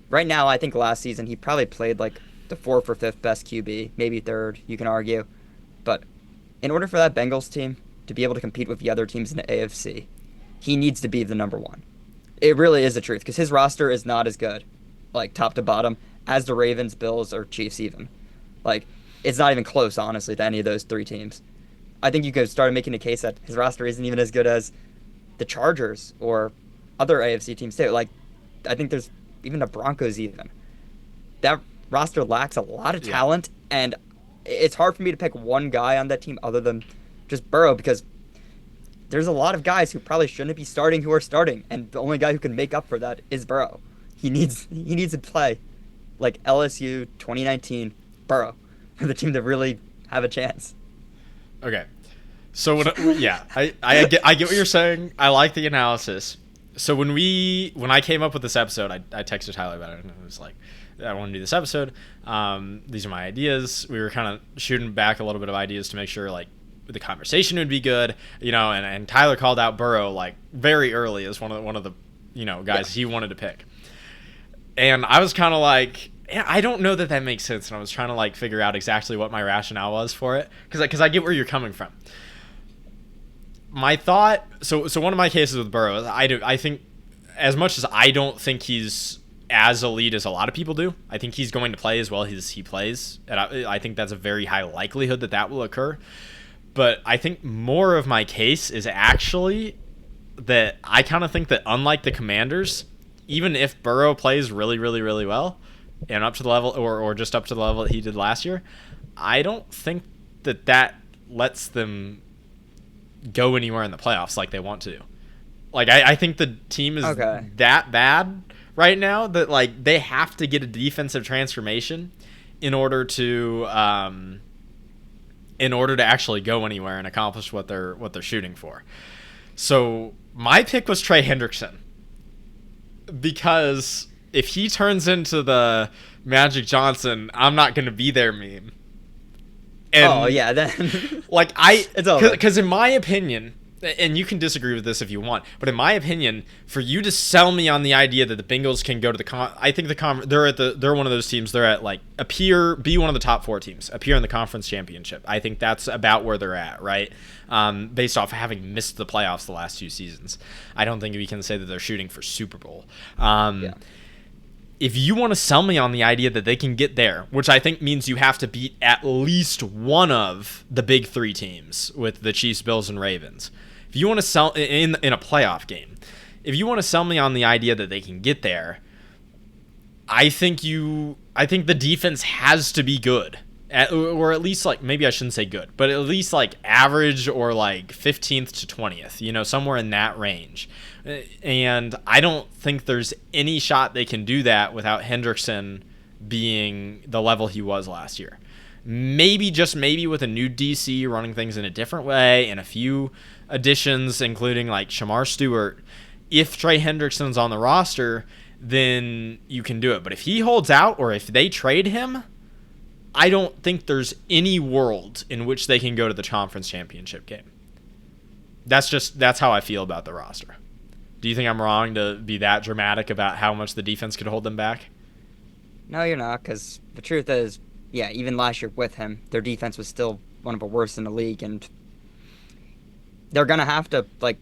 right now I think last season he probably played like the 4th or 5th best QB, maybe 3rd. You can argue, but in order for that Bengals team to be able to compete with the other teams in the AFC, he needs to be the number 1. It really is the truth, because his roster is not as good, like, top to bottom, as the Ravens, Bills, or Chiefs even. Like, it's not even close, honestly, to any of those 3 teams. I think you could start making a case that his roster isn't even as good as the Chargers or other AFC teams, too. Like, I think there's even the Broncos even. That roster lacks a lot of talent, and it's hard for me to pick one guy on that team other than just Burrow, because there's a lot of guys who probably shouldn't be starting who are starting, and the only guy who can make up for that is Burrow. He needs to play like LSU 2019 Burrow for the team to really have a chance. Okay. So I get what you're saying. I like the analysis. So when I came up with this episode, I texted Tyler about it, and I was like, I want to do this episode. These are my ideas. We were kind of shooting back a little bit of ideas to make sure, like, the conversation would be good, and Tyler called out Burrow, like, very early as one of the guys he wanted to pick. And I was kind of like, I don't know that makes sense, and I was trying to, like, figure out exactly what my rationale was for it, because I get where you're coming from. My thought, so one of my cases with Burrow, I think, as much as I don't think he's as elite as a lot of people do, I think he's going to play as well as he plays, and I think that's a very high likelihood that will occur. But I think more of my case is actually that I kind of think that, unlike the Commanders, even if Burrow plays really, really, really well and up to the level or just up to the level that he did last year, I don't think that lets them go anywhere in the playoffs like they want to. Like, I think the team is that bad right now that, like, they have to get a defensive transformation in order to actually go anywhere and accomplish what they're shooting for. So my pick was Trey Hendrickson, because if he turns into the Magic Johnson, I'm not going to be there meme. And then like it's over. Because in my opinion, and you can disagree with this if you want, but in my opinion, for you to sell me on the idea that the Bengals can go to the I think they're one of those teams. They're at, like, be one of the top 4 teams, appear in the conference championship. I think that's about where they're at, right? Based off having missed the playoffs the last 2 seasons, I don't think we can say that they're shooting for Super Bowl. If you want to sell me on the idea that they can get there, which I think means you have to beat at least one of the big 3 teams with the Chiefs, Bills, and Ravens. If you want to sell in a playoff game, if you want to sell me on the idea that they can get there, I think the defense has to be good. Or at least, like, maybe I shouldn't say good, but at least, like, average or, like, 15th to 20th, somewhere in that range. And I don't think there's any shot they can do that without Hendrickson being the level he was last year. Maybe, just maybe, with a new DC running things in a different way and a few additions, including, like, Shamar Stewart. If Trey Hendrickson's on the roster, then you can do it. But if he holds out, or if they trade him, I don't think there's any world in which they can go to the conference championship game. That's how I feel about the roster. Do you think I'm wrong to be that dramatic about how much the defense could hold them back? No, you're not, because the truth is, even last year with him, their defense was still one of the worst in the league, and they're going to have to, like,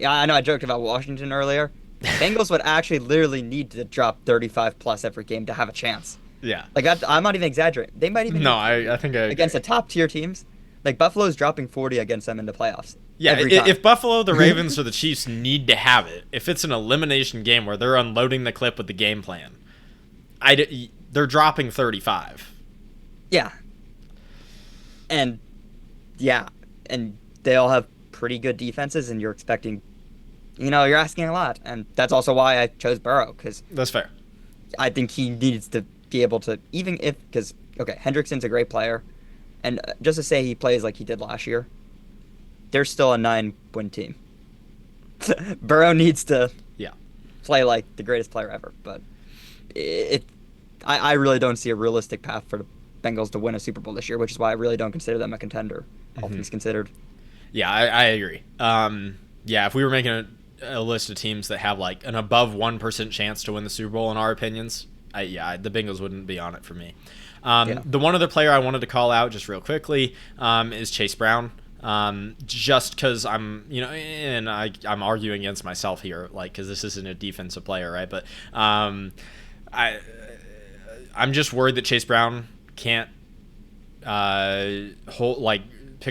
I know I joked about Washington earlier. Bengals would actually literally need to drop 35-plus every game to have a chance. Yeah. Like, I'm not even exaggerating. They might even... No, I think I agree. Against the top-tier teams. Like, Buffalo's dropping 40 against them in the playoffs. Yeah, if Buffalo, the Ravens, or the Chiefs need to have it, if it's an elimination game where they're unloading the clip with the game plan, they're dropping 35. Yeah. And they all have pretty good defenses, and you're expecting... you're asking a lot. And that's also why I chose Burrow, because... That's fair. I think he needs to be able to, even if, because, Hendrickson's a great player, and just to say he plays like he did last year, they're still a 9-win team. Burrow needs to play like the greatest player ever, but I really don't see a realistic path for the Bengals to win a Super Bowl this year, which is why I really don't consider them a contender, all things considered. Yeah, I agree. If we were making a list of teams that have, like, an above 1% chance to win the Super Bowl, in our opinions, the Bengals wouldn't be on it for me. The one other player I wanted to call out just real quickly is Chase Brown. Just because I'm arguing against myself here, like, because this isn't a defensive player, right? But I'm just worried that Chase Brown can't pick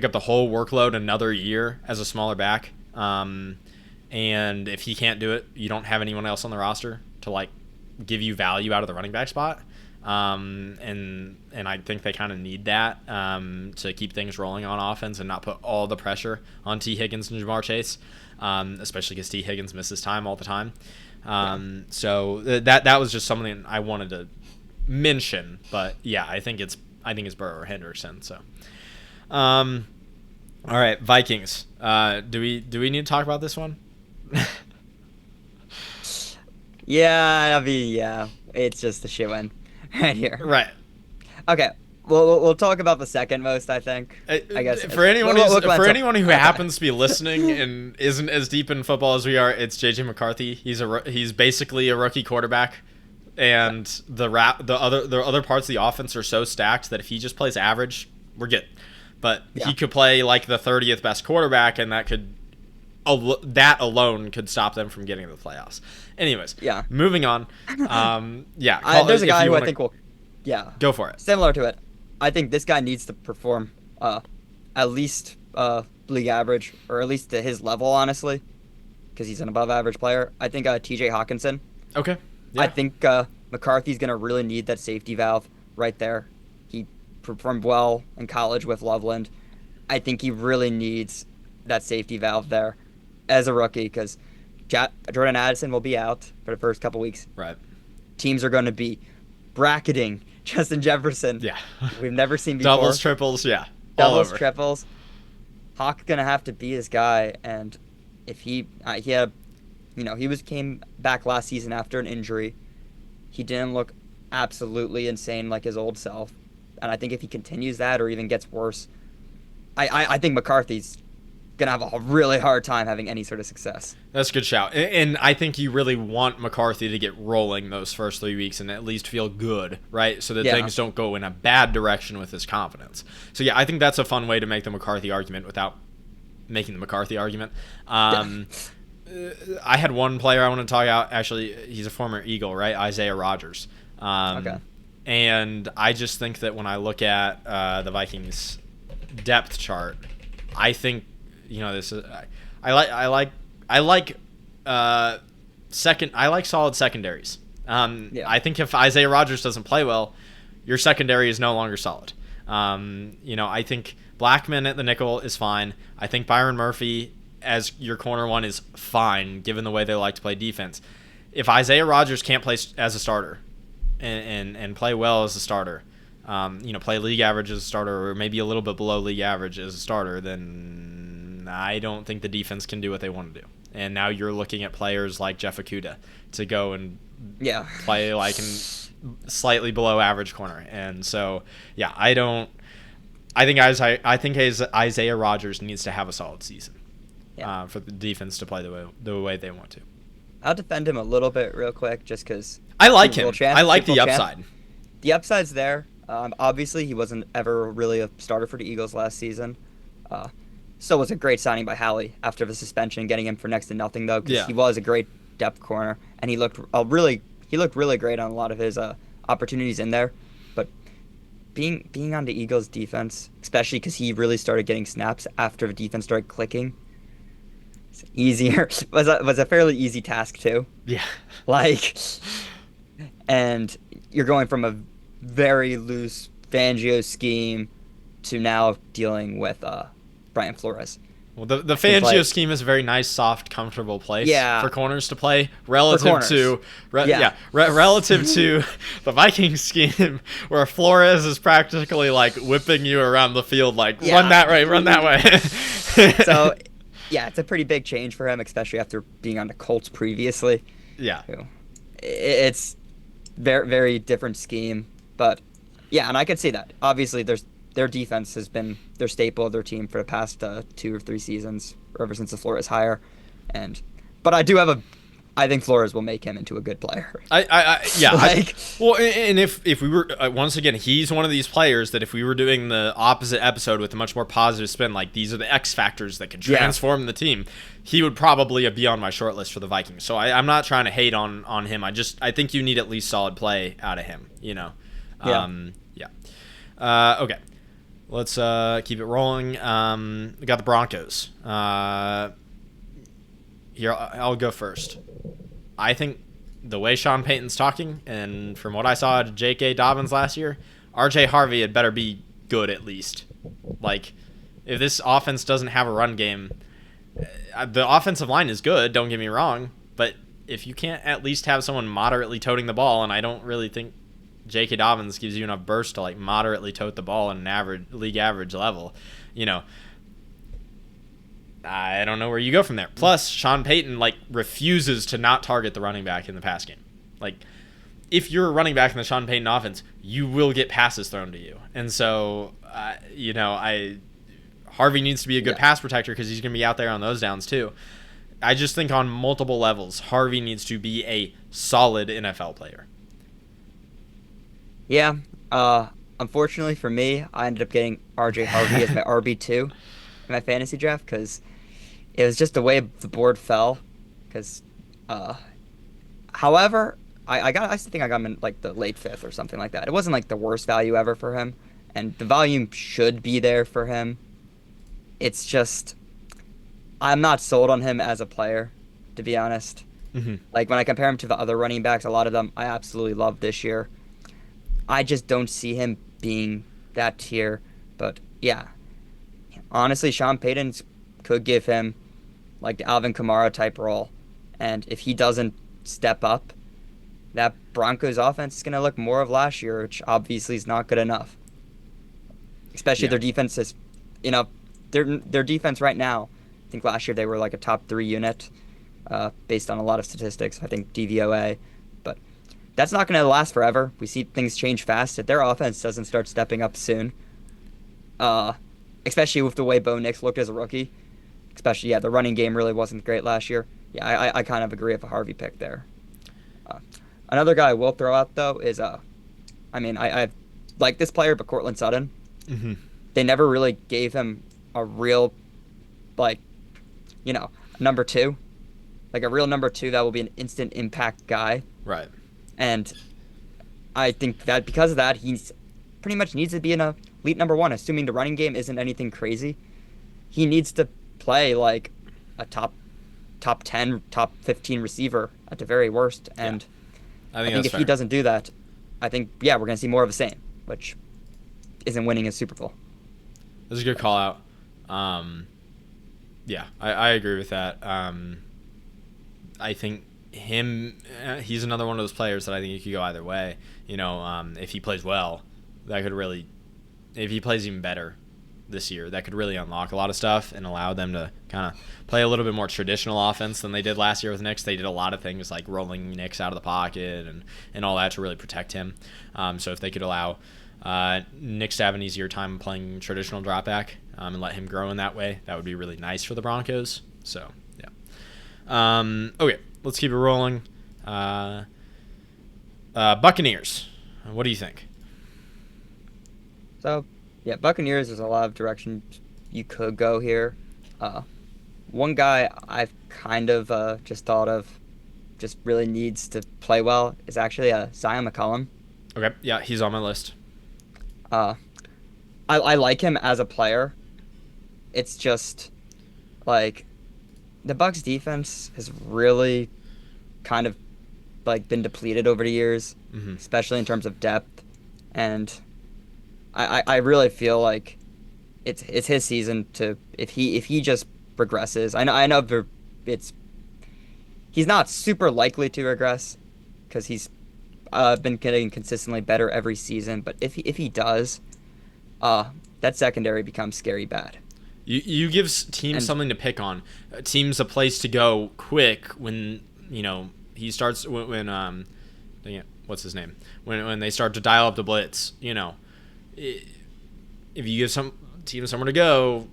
up the whole workload another year as a smaller back. And if he can't do it, you don't have anyone else on the roster to, like, give you value out of the running back spot. And I think they kind of need that to keep things rolling on offense and not put all the pressure on T. Higgins and Jamar Chase, especially because T. Higgins misses time all the time. So that was just something I wanted to mention. But I think it's Burrow or Henderson. So, all right, Vikings. Do we need to talk about this one? It's just a shit-win right here. Right. Okay. We'll talk about the second most, I think. I guess for anyone who happens to be listening and isn't as deep in football as we are, it's JJ McCarthy. He's basically a rookie quarterback, and the other parts of the offense are so stacked that if he just plays average, we're good. But he could play like the 30th best quarterback, and that alone could stop them from getting to the playoffs. Anyways, moving on. There's a guy who I think will, go for it. Similar to it, I think this guy needs to perform at least league average, or at least to his level, honestly, because he's an above-average player. I think T.J. Hawkinson. Okay. Yeah. I think McCarthy's gonna really need that safety valve right there. performed well in college with Loveland. I think he really needs that safety valve there as a rookie because Jordan Addison will be out for the first couple weeks. Right. Teams are going to be bracketing Justin Jefferson. Yeah. We've never seen before. Doubles, triples, yeah. Doubles, triples. Hawk's going to have to be his guy, and if he had, came back last season after an injury. He didn't look absolutely insane like his old self. And I think if he continues that or even gets worse, I think McCarthy's going to have a really hard time having any sort of success. That's a good shout. And I think you really want McCarthy to get rolling those first 3 weeks and at least feel good, right? So that things don't go in a bad direction with his confidence. So, yeah, I think that's a fun way to make the McCarthy argument without making the McCarthy argument. I had one player I want to talk about. Actually, he's a former Eagle, right? Isaiah Rodgers. Okay. And I just think that when I look at the Vikings depth chart, I think this is I like solid secondaries. I think if Isaiah Rodgers doesn't play well, your secondary is no longer solid. I think Blackman at the nickel is fine. I think Byron Murphy as your corner one is fine, given the way they like to play defense. If Isaiah Rodgers can't play as a starter and play well as a starter, play league average as a starter or maybe a little bit below league average as a starter, then I don't think the defense can do what they want to do. And now you're looking at players like Jeff Okudah to go and play like in slightly below average corner. And so, yeah, I think Isaiah Rodgers needs to have a solid season. For the defense to play the way they want to. I'll defend him a little bit real quick just because I like him. I like the upside. The upside's there. Obviously, he wasn't ever really a starter for the Eagles last season. So it was a great signing by Howie after the suspension, getting him for next to nothing, though, because he was a great depth corner, and he looked really great on a lot of his opportunities in there. But being on the Eagles' defense, especially because he really started getting snaps after the defense started clicking, easier was a fairly easy task too. Yeah. And you're going from a very loose Fangio scheme to now dealing with Brian Flores. Well, the Fangio scheme is a very nice, soft, comfortable place for corners to play relative to the Vikings scheme, where Flores is practically like whipping you around the field, like run that way, run that way. So. Yeah, it's a pretty big change for him, especially after being on the Colts previously. Yeah. It's very, very different scheme. But, yeah, and I could see that. Obviously, their defense has been their staple of their team for the past 2 or 3 seasons, or ever since the Flores hire. But I think Flores will make him into a good player. Well, and if we were once again, he's one of these players that if we were doing the opposite episode with a much more positive spin, like these are the X factors that can transform the team, he would probably be on my short list for the Vikings. So I'm not trying to hate on him. I think you need at least solid play out of him. Okay, let's keep it rolling. We got the Broncos. Here, I'll go first. I think the way Sean Payton's talking, and from what I saw at J.K. Dobbins last year, R.J. Harvey had better be good at least. Like, if this offense doesn't have a run game, the offensive line is good, don't get me wrong, but if you can't at least have someone moderately toting the ball, and I don't really think J.K. Dobbins gives you enough burst to like moderately tote the ball at an league average level, I don't know where you go from there. Plus, Sean Payton refuses to not target the running back in the pass game. Like, if you're a running back in the Sean Payton offense, you will get passes thrown to you. And so, Harvey needs to be a good pass protector because he's going to be out there on those downs too. I just think on multiple levels, Harvey needs to be a solid NFL player. Yeah. Unfortunately for me, I ended up getting R.J. Harvey as my RB2 in my fantasy draft because it was just the way the board fell. However, I think I got him in the late 5th or something like that. It wasn't the worst value ever for him, and the volume should be there for him. It's just I'm not sold on him as a player, to be honest. Mm-hmm. When I compare him to the other running backs, a lot of them I absolutely love this year. I just don't see him being that tier. But yeah, honestly, Sean Payton could give him like the Alvin Kamara type role, and if he doesn't step up, that Broncos offense is going to look more of last year, which obviously is not good enough. Especially Yeah. their defense is, you know, their defense right now. I think last year they were like a top 3 unit, based on a lot of statistics. I think DVOA, but that's not going to last forever. We see things change fast. If their offense doesn't start stepping up soon, uh, especially with the way Bo Nix looked as a rookie, especially the running game really wasn't great last year. Yeah, I kind of agree with a Harvey pick there. Uh, Another guy I will throw out though is I like this player, but Cortland Sutton. Mm-hmm. They never really gave him a real, like, number two, like a real number two that will be an instant impact guy. Right. And I think that because of that, he's pretty much needs to be an elite number one, assuming the running game isn't anything crazy. He needs to play like a top 10, top 15 receiver at the very worst. And I think if fair. he doesn't do that, I think, we're going to see more of the same, which isn't winning a Super Bowl. That's a good call out. I agree with that. I think he's another one of those players that I think he could go either way. If he plays well, that could really, if he plays even better this year, that could really unlock a lot of stuff and allow them to kind of play a little bit more traditional offense than they did last year with Nix. They did a lot of things like rolling Nix out of the pocket and all that to really protect him. So if they could allow Nix to have an easier time playing traditional drop back and let him grow in that way, that would be really nice for the Broncos. So, yeah. Okay, let's keep it rolling. Buccaneers. What do you think? So, yeah, Buccaneers, there's a lot of directions you could go here. One guy I've kind of just thought of just really needs to play well is actually Zion McCollum. Okay, yeah, he's on my list. I like him as a player. It's just like the Bucs defense has really kind of like been depleted over the years, especially in terms of depth, and I really feel like it's his season to if he just regresses. I know he's not super likely to regress because he's been getting consistently better every season, but if he does, that secondary becomes scary bad. You give teams something to pick on, teams a place to go quick when he starts when what's his name when they start to dial up the blitz. If you give some team somewhere to go,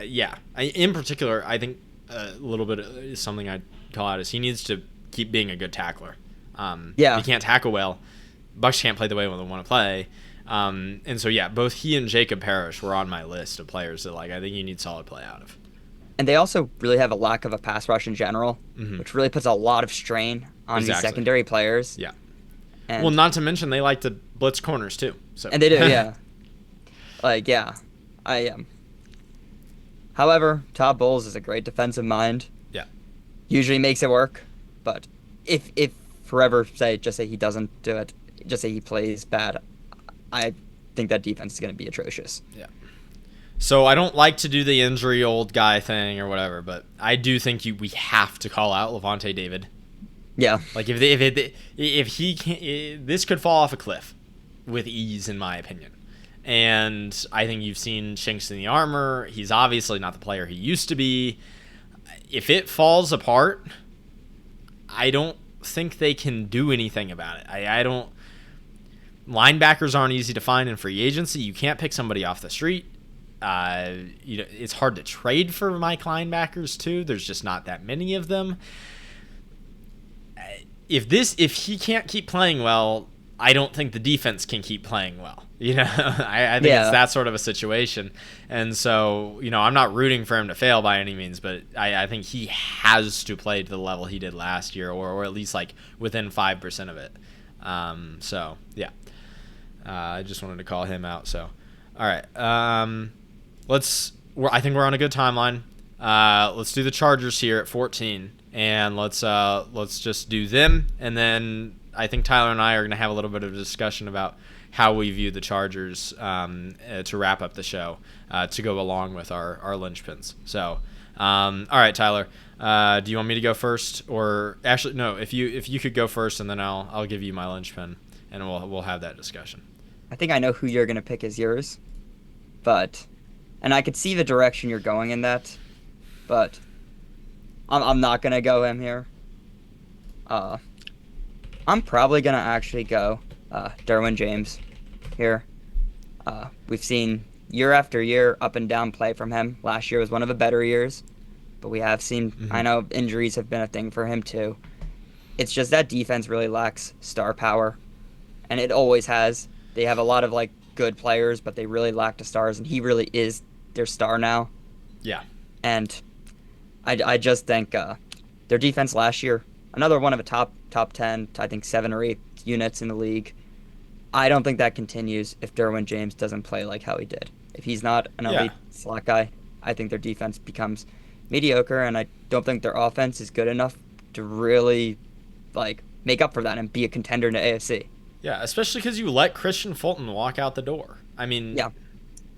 in particular, I think a little bit is something I'd call out is he needs to keep being a good tackler. He can't tackle well. Bucs can't play the way they want to play. And so, both he and Jacob Parrish were on my list of players that I think you need solid play out of. And they also really have a lack of a pass rush in general, which really puts a lot of strain on these secondary players. Yeah. And, well, not to mention they like to blitz corners too. So. And they do, yeah. I am. However, Todd Bowles is a great defensive mind. Yeah. Usually makes it work, but if forever say he doesn't do it, just say he plays bad, I think that defense is going to be atrocious. Yeah. So I don't like to do the injury old guy thing or whatever, but I do think we have to call out Levante David. Yeah. Like if he can't, this could fall off a cliff with ease, in my opinion. And I think you've seen chinks in the armor. He's obviously not the player he used to be. If it falls apart, I don't think they can do anything about it. I don't. Linebackers aren't easy to find in free agency. You can't pick somebody off the street. It's hard to trade for Mike linebackers too. There's just not that many of them. If he can't keep playing well, I don't think the defense can keep playing well. I think it's that sort of a situation. And so, I'm not rooting for him to fail by any means, but I think he has to play to the level he did last year, or at least within 5% of it. So yeah, I just wanted to call him out. So, all right, I think we're on a good timeline. Let's do the Chargers here at 14, and let's just do them, and then I think Tyler and I are going to have a little bit of a discussion about how we view the Chargers to wrap up the show to go along with our Linchpins. So, all right, Tyler, do you want me to go first, or actually no? If you could go first, and then I'll give you my Linchpin, and we'll have that discussion. I think I know who you're gonna pick as yours, and I could see the direction you're going in that, but I'm not gonna go him here. I'm probably gonna actually go Derwin James here. We've seen year after year up and down play from him. Last year was one of the better years, but we have seen. I know injuries have been a thing for him too. It's just that defense really lacks star power, and it always has. They have a lot of like good players, but they really lack the stars, and he really is their star now. Yeah. And I just think their defense last year, another one of the top 10, I think 7 or 8 units in the league. I don't think that continues if Derwin James doesn't play like how he did. If he's not an elite slot guy, I think their defense becomes mediocre, and I don't think their offense is good enough to really like make up for that and be a contender in the AFC. Yeah, especially because you let Christian Fulton walk out the door. I mean, yeah.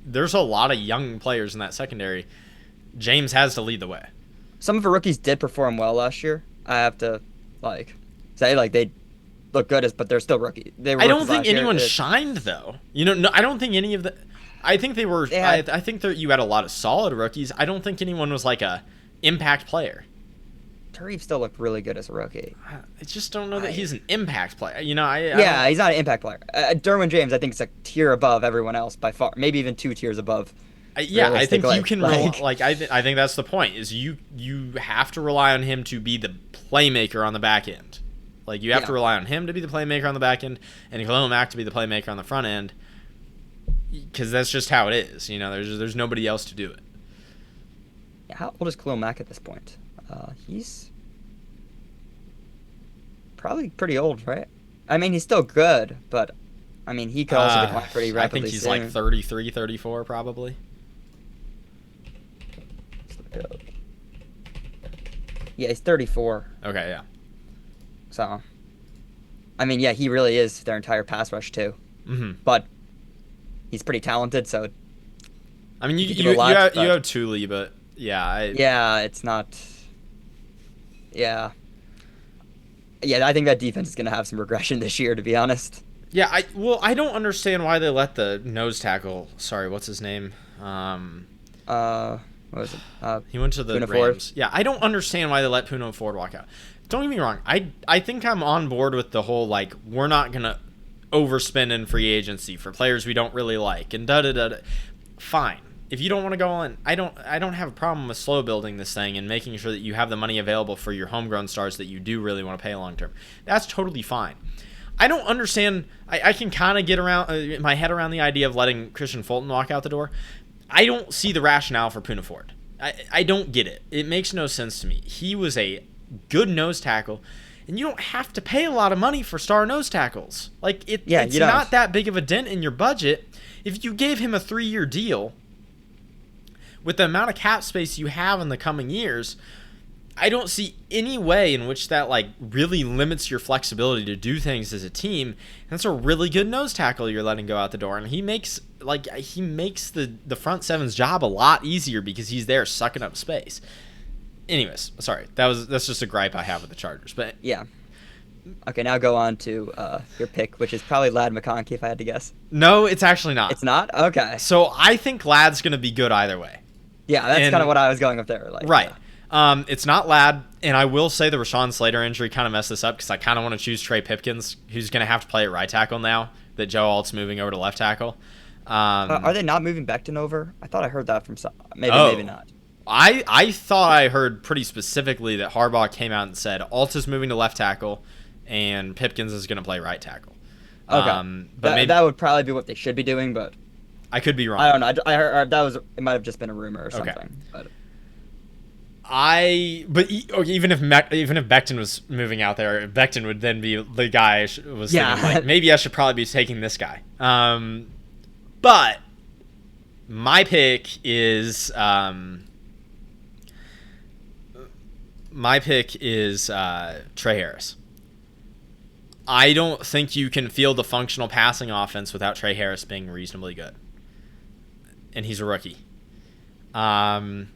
There's a lot of young players in that secondary. James has to lead the way. Some of the rookies did perform well last year. I have to say they look good, but they're still rookies. I don't think anyone shined though. No, I don't think any of the. I think they were. I think that you had a lot of solid rookies. I don't think anyone was like a impact player. Tarif still looked really good as a rookie. I just don't know that he's an impact player. He's not an impact player. Derwin James, I think, is a tier above everyone else by far. Maybe even 2 tiers above. I think you can I think that's the point. Is you have to rely on him to be the playmaker on the back end. Like you have to rely on him to be the playmaker on the back end, and Khalil Mack to be the playmaker on the front end. Because that's just how it is. There's nobody else to do it. Yeah, how old is Khalil Mack at this point? He's probably pretty old, right? I mean, he's still good, but I mean, he could also decline pretty rapidly. I think he's soon. like 33, 34 probably. Yeah, he's 34. Okay, yeah. So, I mean, yeah, he really is their entire pass rush too. Mm-hmm. But he's pretty talented, so. I mean, you have Thule, but yeah, it's not. Yeah. Yeah, I think that defense is going to have some regression this year, to be honest. Yeah, I don't understand why they let the nose tackle. Sorry, what's his name? What was it? He went to the Poona Rams. Ford. Yeah, I don't understand why they let Poona Ford walk out. Don't get me wrong. I think I'm on board with the whole we're not gonna overspend in free agency for players we don't really like and da. Fine. If you don't want to go on, I don't have a problem with slow building this thing and making sure that you have the money available for your homegrown stars that you do really want to pay long term. That's totally fine. I don't understand. I can kind of get around my head around the idea of letting Christian Fulton walk out the door. I don't see the rationale for Poona Ford. I don't get it. It makes no sense to me. He was a good nose tackle, and you don't have to pay a lot of money for star nose tackles. It's not that big of a dent in your budget. If you gave him a 3-year deal, with the amount of cap space you have in the coming years, I don't see any way in which that really limits your flexibility to do things as a team. And that's a really good nose tackle you're letting go out the door, and he makes the front seven's job a lot easier because he's there sucking up space. Anyways, sorry, that's just a gripe I have with the Chargers, but yeah. Okay, now go on to your pick, which is probably Ladd McConkey, if I had to guess. No, it's actually not. It's not? Okay. So I think Ladd's going to be good either way. Yeah, that's kind of what I was going up there. Right. Yeah. It's not Ladd, and I will say the Rashawn Slater injury kind of messed this up because I kind of want to choose Trey Pipkins, who's going to have to play at right tackle now that Joe Alt's moving over to left tackle. Are they not moving Becton over? I thought I heard that from some. Maybe not. I thought I heard pretty specifically that Harbaugh came out and said Alt is moving to left tackle and Pipkins is going to play right tackle. Okay. But that would probably be what they should be doing, but I could be wrong. I don't know. I heard it might have just been a rumor or something. Okay. But even if Becton was moving out there, Becton would then be the guy I was thinking, maybe I should probably be taking this guy. But my pick is Trey Harris. I don't think you can field a functional passing offense without Trey Harris being reasonably good. And he's a rookie. Ladd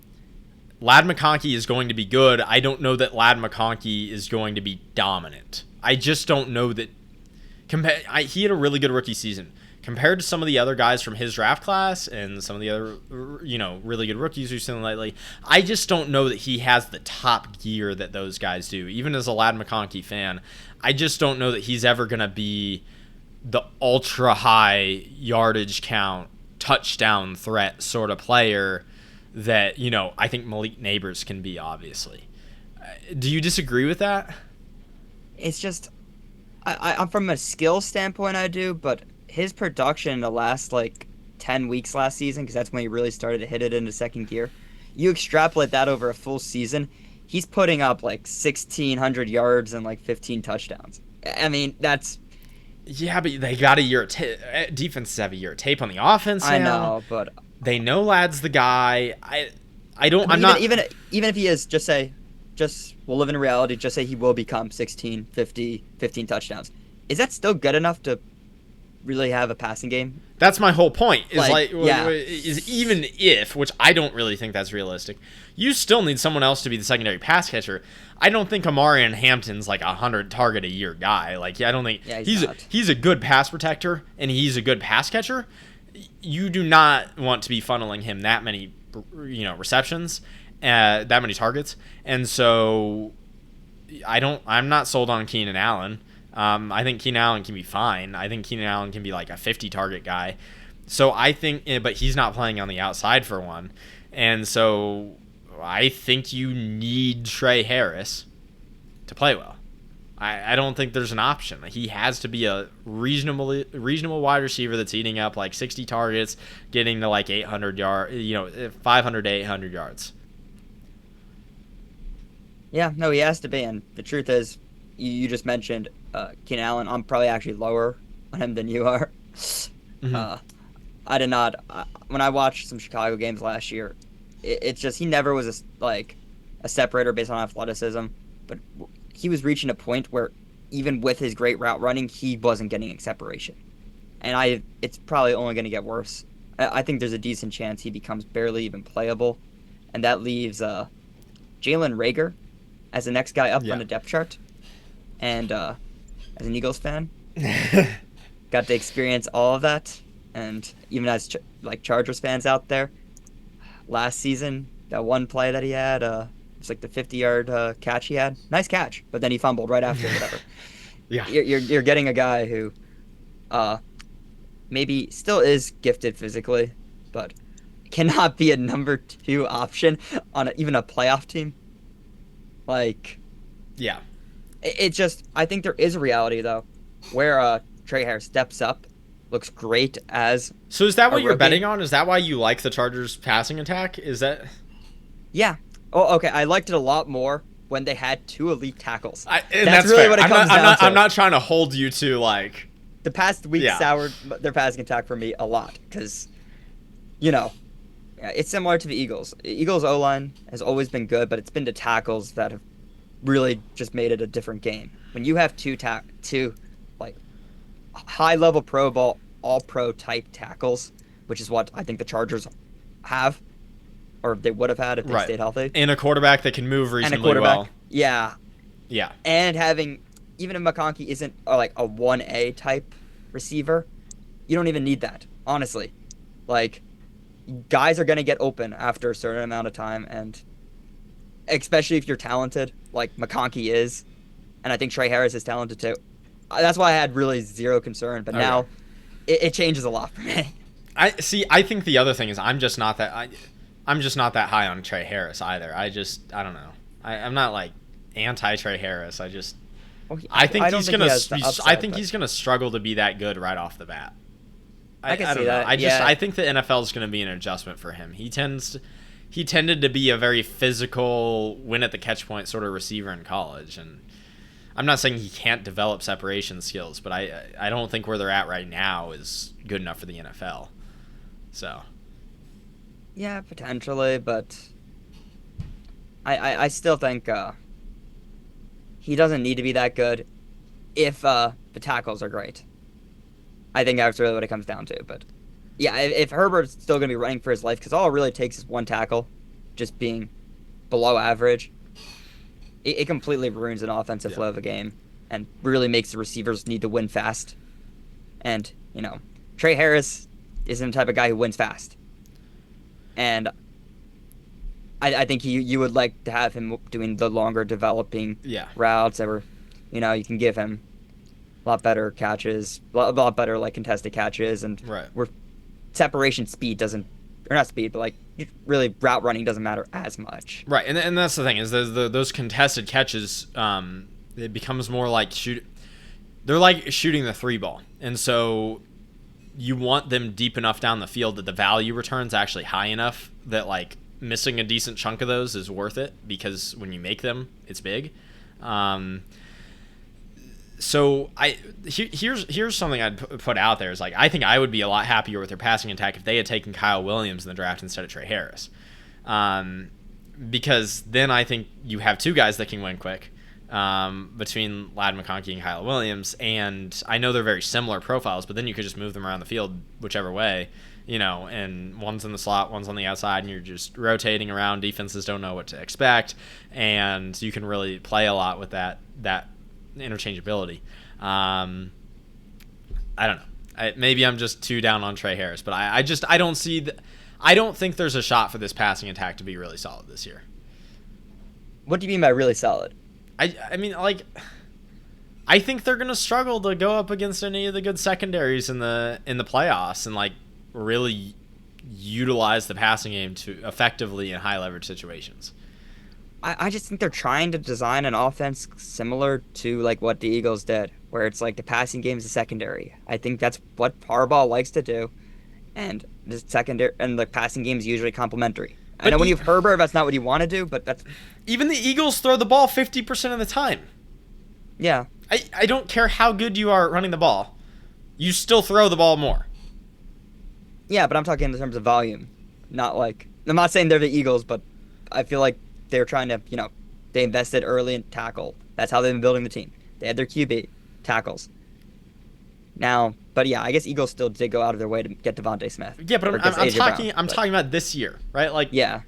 McConkey is going to be good. I don't know that Ladd McConkey is going to be dominant. I just don't know that. He had a really good rookie season. Compared to some of the other guys from his draft class and some of the other, really good rookies we've seen lately, I just don't know that he has the top gear that those guys do. Even as a Ladd McConkey fan, I just don't know that he's ever going to be the ultra high yardage count, touchdown threat sort of player that, I think Malik Neighbors can be, obviously. Do you disagree with that? It's just, I'm from a skill standpoint, I do, but his production in the last 10 weeks last season, because that's when he really started to hit it into second gear, you extrapolate that over a full season, he's putting up 1,600 yards and 15 touchdowns. I mean, that's... Yeah, but they got a year of defenses have a year of tape on the offense now. I know, but they know Ladd's the guy. Even if he is, we'll live in reality, just say he will become 16, 50, 15 touchdowns. Is that still good enough to really have a passing game? That's my whole point. Yeah. Is even if, which I don't really think that's realistic, you still need someone else to be the secondary pass catcher. I don't think Amarian Hampton's 100 target a year guy. I don't think he's a good pass protector and he's a good pass catcher. You do not want to be funneling him that many, receptions, that many targets, and so I'm not sold on Keenan Allen. I think Keenan Allen can be fine. I think Keenan Allen can be a 50 target guy. So I think, but he's not playing on the outside for one. And so I think you need Trey Harris to play well. I don't think there's an option. He has to be a reasonable wide receiver that's eating up 60 targets, getting to 800 yards, 500 to 800 yards. Yeah, no, he has to be. And the truth is, you just mentioned Keenan Allen. I'm probably actually lower on him than you are. Mm-hmm. I did not. When I watched some Chicago games last year, it's just he never was a separator based on athleticism. But he was reaching a point where even with his great route running, he wasn't getting separation. And it's probably only going to get worse. I think there's a decent chance he becomes barely even playable. And that leaves Jalen Reagor as the next guy up on the depth chart. And as an Eagles fan, got to experience all of that. And even as Chargers fans out there, last season, that one play that he had, it's the 50-yard catch he had. Nice catch, but then he fumbled right after, whatever. Yeah. You're getting a guy who maybe still is gifted physically, but cannot be a number 2 option on even a playoff team. Yeah. It's just, I think there is a reality, though, where Trey Harris steps up, looks great as So is that what you're rookie. betting on? Is that why you like the Chargers passing attack? Is that... Yeah. Oh, okay. I liked it a lot more when they had 2 elite tackles. That's really fair. what it comes down to. I'm not trying to hold you to The past week soured their passing attack for me a lot because, it's similar to the Eagles. Eagles O-line has always been good, but it's been the tackles that have really just made it a different game. When you have two high-level Pro Bowl, all-pro type tackles, which is what I think the Chargers have, or they would have had if they stayed healthy. And a quarterback that can move reasonably well. Yeah. Yeah. And having, even if McConkey isn't a 1A type receiver, you don't even need that, honestly. Guys are going to get open after a certain amount of time, and especially if you're talented, like McConkey is, and I think Trey Harris is talented too. That's why I had really zero concern, but now it changes a lot for me. I think the other thing is I'm just not that high on Trey Harris either. I don't know. I'm not anti Trey Harris. I think he's gonna struggle to be that good right off the bat. I can see know. that. I think the NFL is gonna be an adjustment for him. He tended to be a very physical, win at the catch point sort of receiver in college, and I'm not saying he can't develop separation skills, but I don't think where they're at right now is good enough for the NFL. So. Yeah, potentially, but I still think he doesn't need to be that good. if the tackles are great. I think that's really what it comes down to. But yeah, if Herbert's still going to be running for his life, because all it really takes is one tackle, just being below average, it completely ruins an offensive flow of a game and really makes the receivers need to win fast. And, Trey Harris isn't the type of guy who wins fast. And I think you would like to have him doing the longer developing routes that were, you can give him a lot better catches, a lot better like contested catches, and where separation speed doesn't, or not speed, but like really route running doesn't matter as much. Right, and that's the thing is those contested catches, it becomes more like they're like shooting the 3 ball, and so you want them deep enough down the field that the value return's actually high enough that like missing a decent chunk of those is worth it, because when you make them, it's big. So here's something I'd put out there is like I think I would be a lot happier with their passing attack if they had taken Kyle Williams in the draft instead of Trey Harris, because then I think you have 2 guys that can win quick, between Ladd McConkey and Kyle Williams, and I know they're very similar profiles, but then you could just move them around the field whichever way, and one's in the slot, one's on the outside, and you're just rotating around. Defenses don't know what to expect, and you can really play a lot with that interchangeability. I don't know. Maybe I'm just too down on Trey Harris, but I don't see I don't think there's a shot for this passing attack to be really solid this year. What do you mean by really solid? I mean, like, I think they're gonna struggle to go up against any of the good secondaries in the playoffs and like really utilize the passing game to effectively in high leverage situations. I just think they're trying to design an offense similar to like what the Eagles did, where it's like the passing game is the secondary. I think that's what Harbaugh likes to do, and the secondary and the passing game is usually complementary. I know when you have Herbert, that's not what you want to do, but that's even the Eagles throw the ball 50% of the time. Yeah, I don't care how good you are running the ball, you still throw the ball more. Yeah, but I'm talking in terms of volume, not like I'm not saying they're the Eagles, but I feel like they're trying to, they invested early in tackle. That's how they've been building the team. They had their QB tackles. Now, but yeah, I guess Eagles still did go out of their way to get Devontae Smith. Yeah, but I'm talking about this year, right? Like, yeah,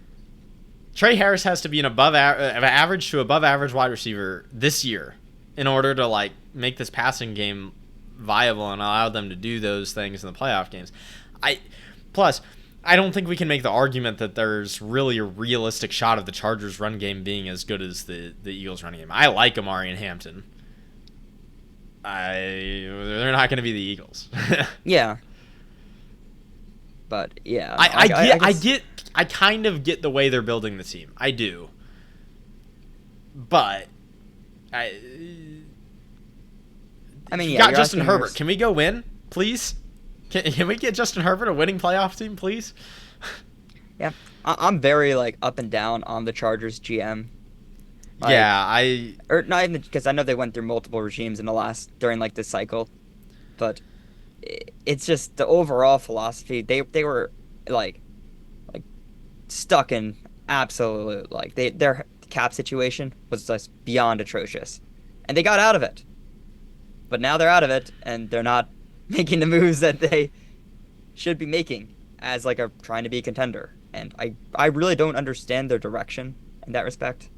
Trey Harris has to be an average to above average wide receiver this year in order to like make this passing game viable and allow them to do those things in the playoff games. Plus, I don't think we can make the argument that there's really a realistic shot of the Chargers' run game being as good as the Eagles' run game. I like Amari and Hampton. They're not going to be the Eagles. Yeah. But yeah, I kind of get the way they're building the team. I do. But I mean, yeah, got Justin Herbert. Can we go win, please? Can we get Justin Herbert a winning playoff team, please? Yeah, I'm very like up and down on the Chargers GM. Like, yeah, or not even because I know they went through multiple regimes during like this cycle, but it's just the overall philosophy. They were like stuck in absolute like their cap situation was just beyond atrocious, and they got out of it. But now they're out of it, and they're not making the moves that they should be making as like trying to be a contender. And I really don't understand their direction in that respect.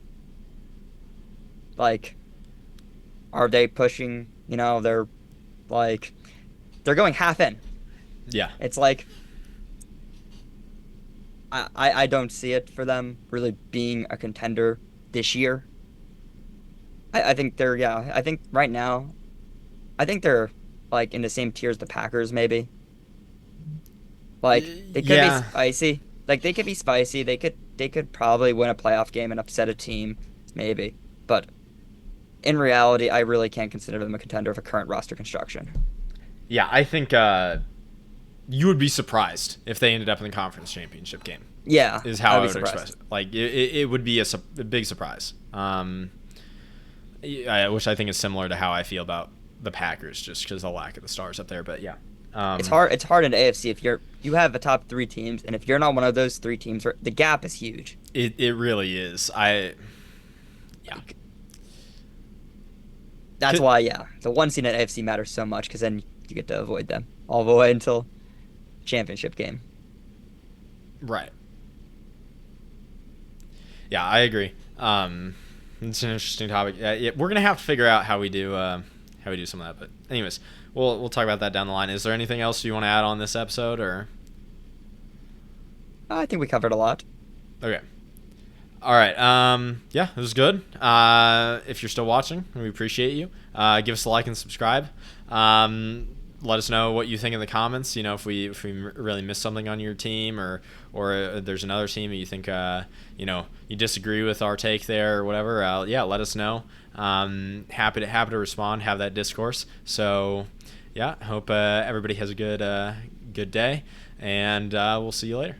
Like, are they pushing, they're going half in. Yeah. It's like, I don't see it for them really being a contender this year. I think I think right now, I think they're like in the same tier as the Packers, maybe. Like, they could be spicy. Like, they could be spicy. They could probably win a playoff game and upset a team, maybe. But in reality, I really can't consider them a contender for current roster construction. Yeah, I think you would be surprised if they ended up in the conference championship game. Yeah, is how I would express it. Like, it would be a big surprise. Which I think is similar to how I feel about the Packers, just because of the lack of the stars up there. But yeah, it's hard. It's hard in the AFC if you have the top 3 teams, and if you're not one of those 3 teams, the gap is huge. It really is. That's why, yeah, the one seed at AFC matters so much because then you get to avoid them all the way until championship game. Right. Yeah, I agree. It's an interesting topic. Yeah, we're gonna have to figure out how we do some of that. But anyways, we'll talk about that down the line. Is there anything else you want to add on this episode, or? I think we covered a lot. Okay. All right. Yeah, it was good. If you're still watching, we appreciate you. Give us a like and subscribe. Let us know what you think in the comments. You know, if we really missed something on your team, or there's another team that you think you disagree with our take there or whatever. Yeah, let us know. Happy to respond. Have that discourse. So yeah, hope everybody has a good day, and we'll see you later.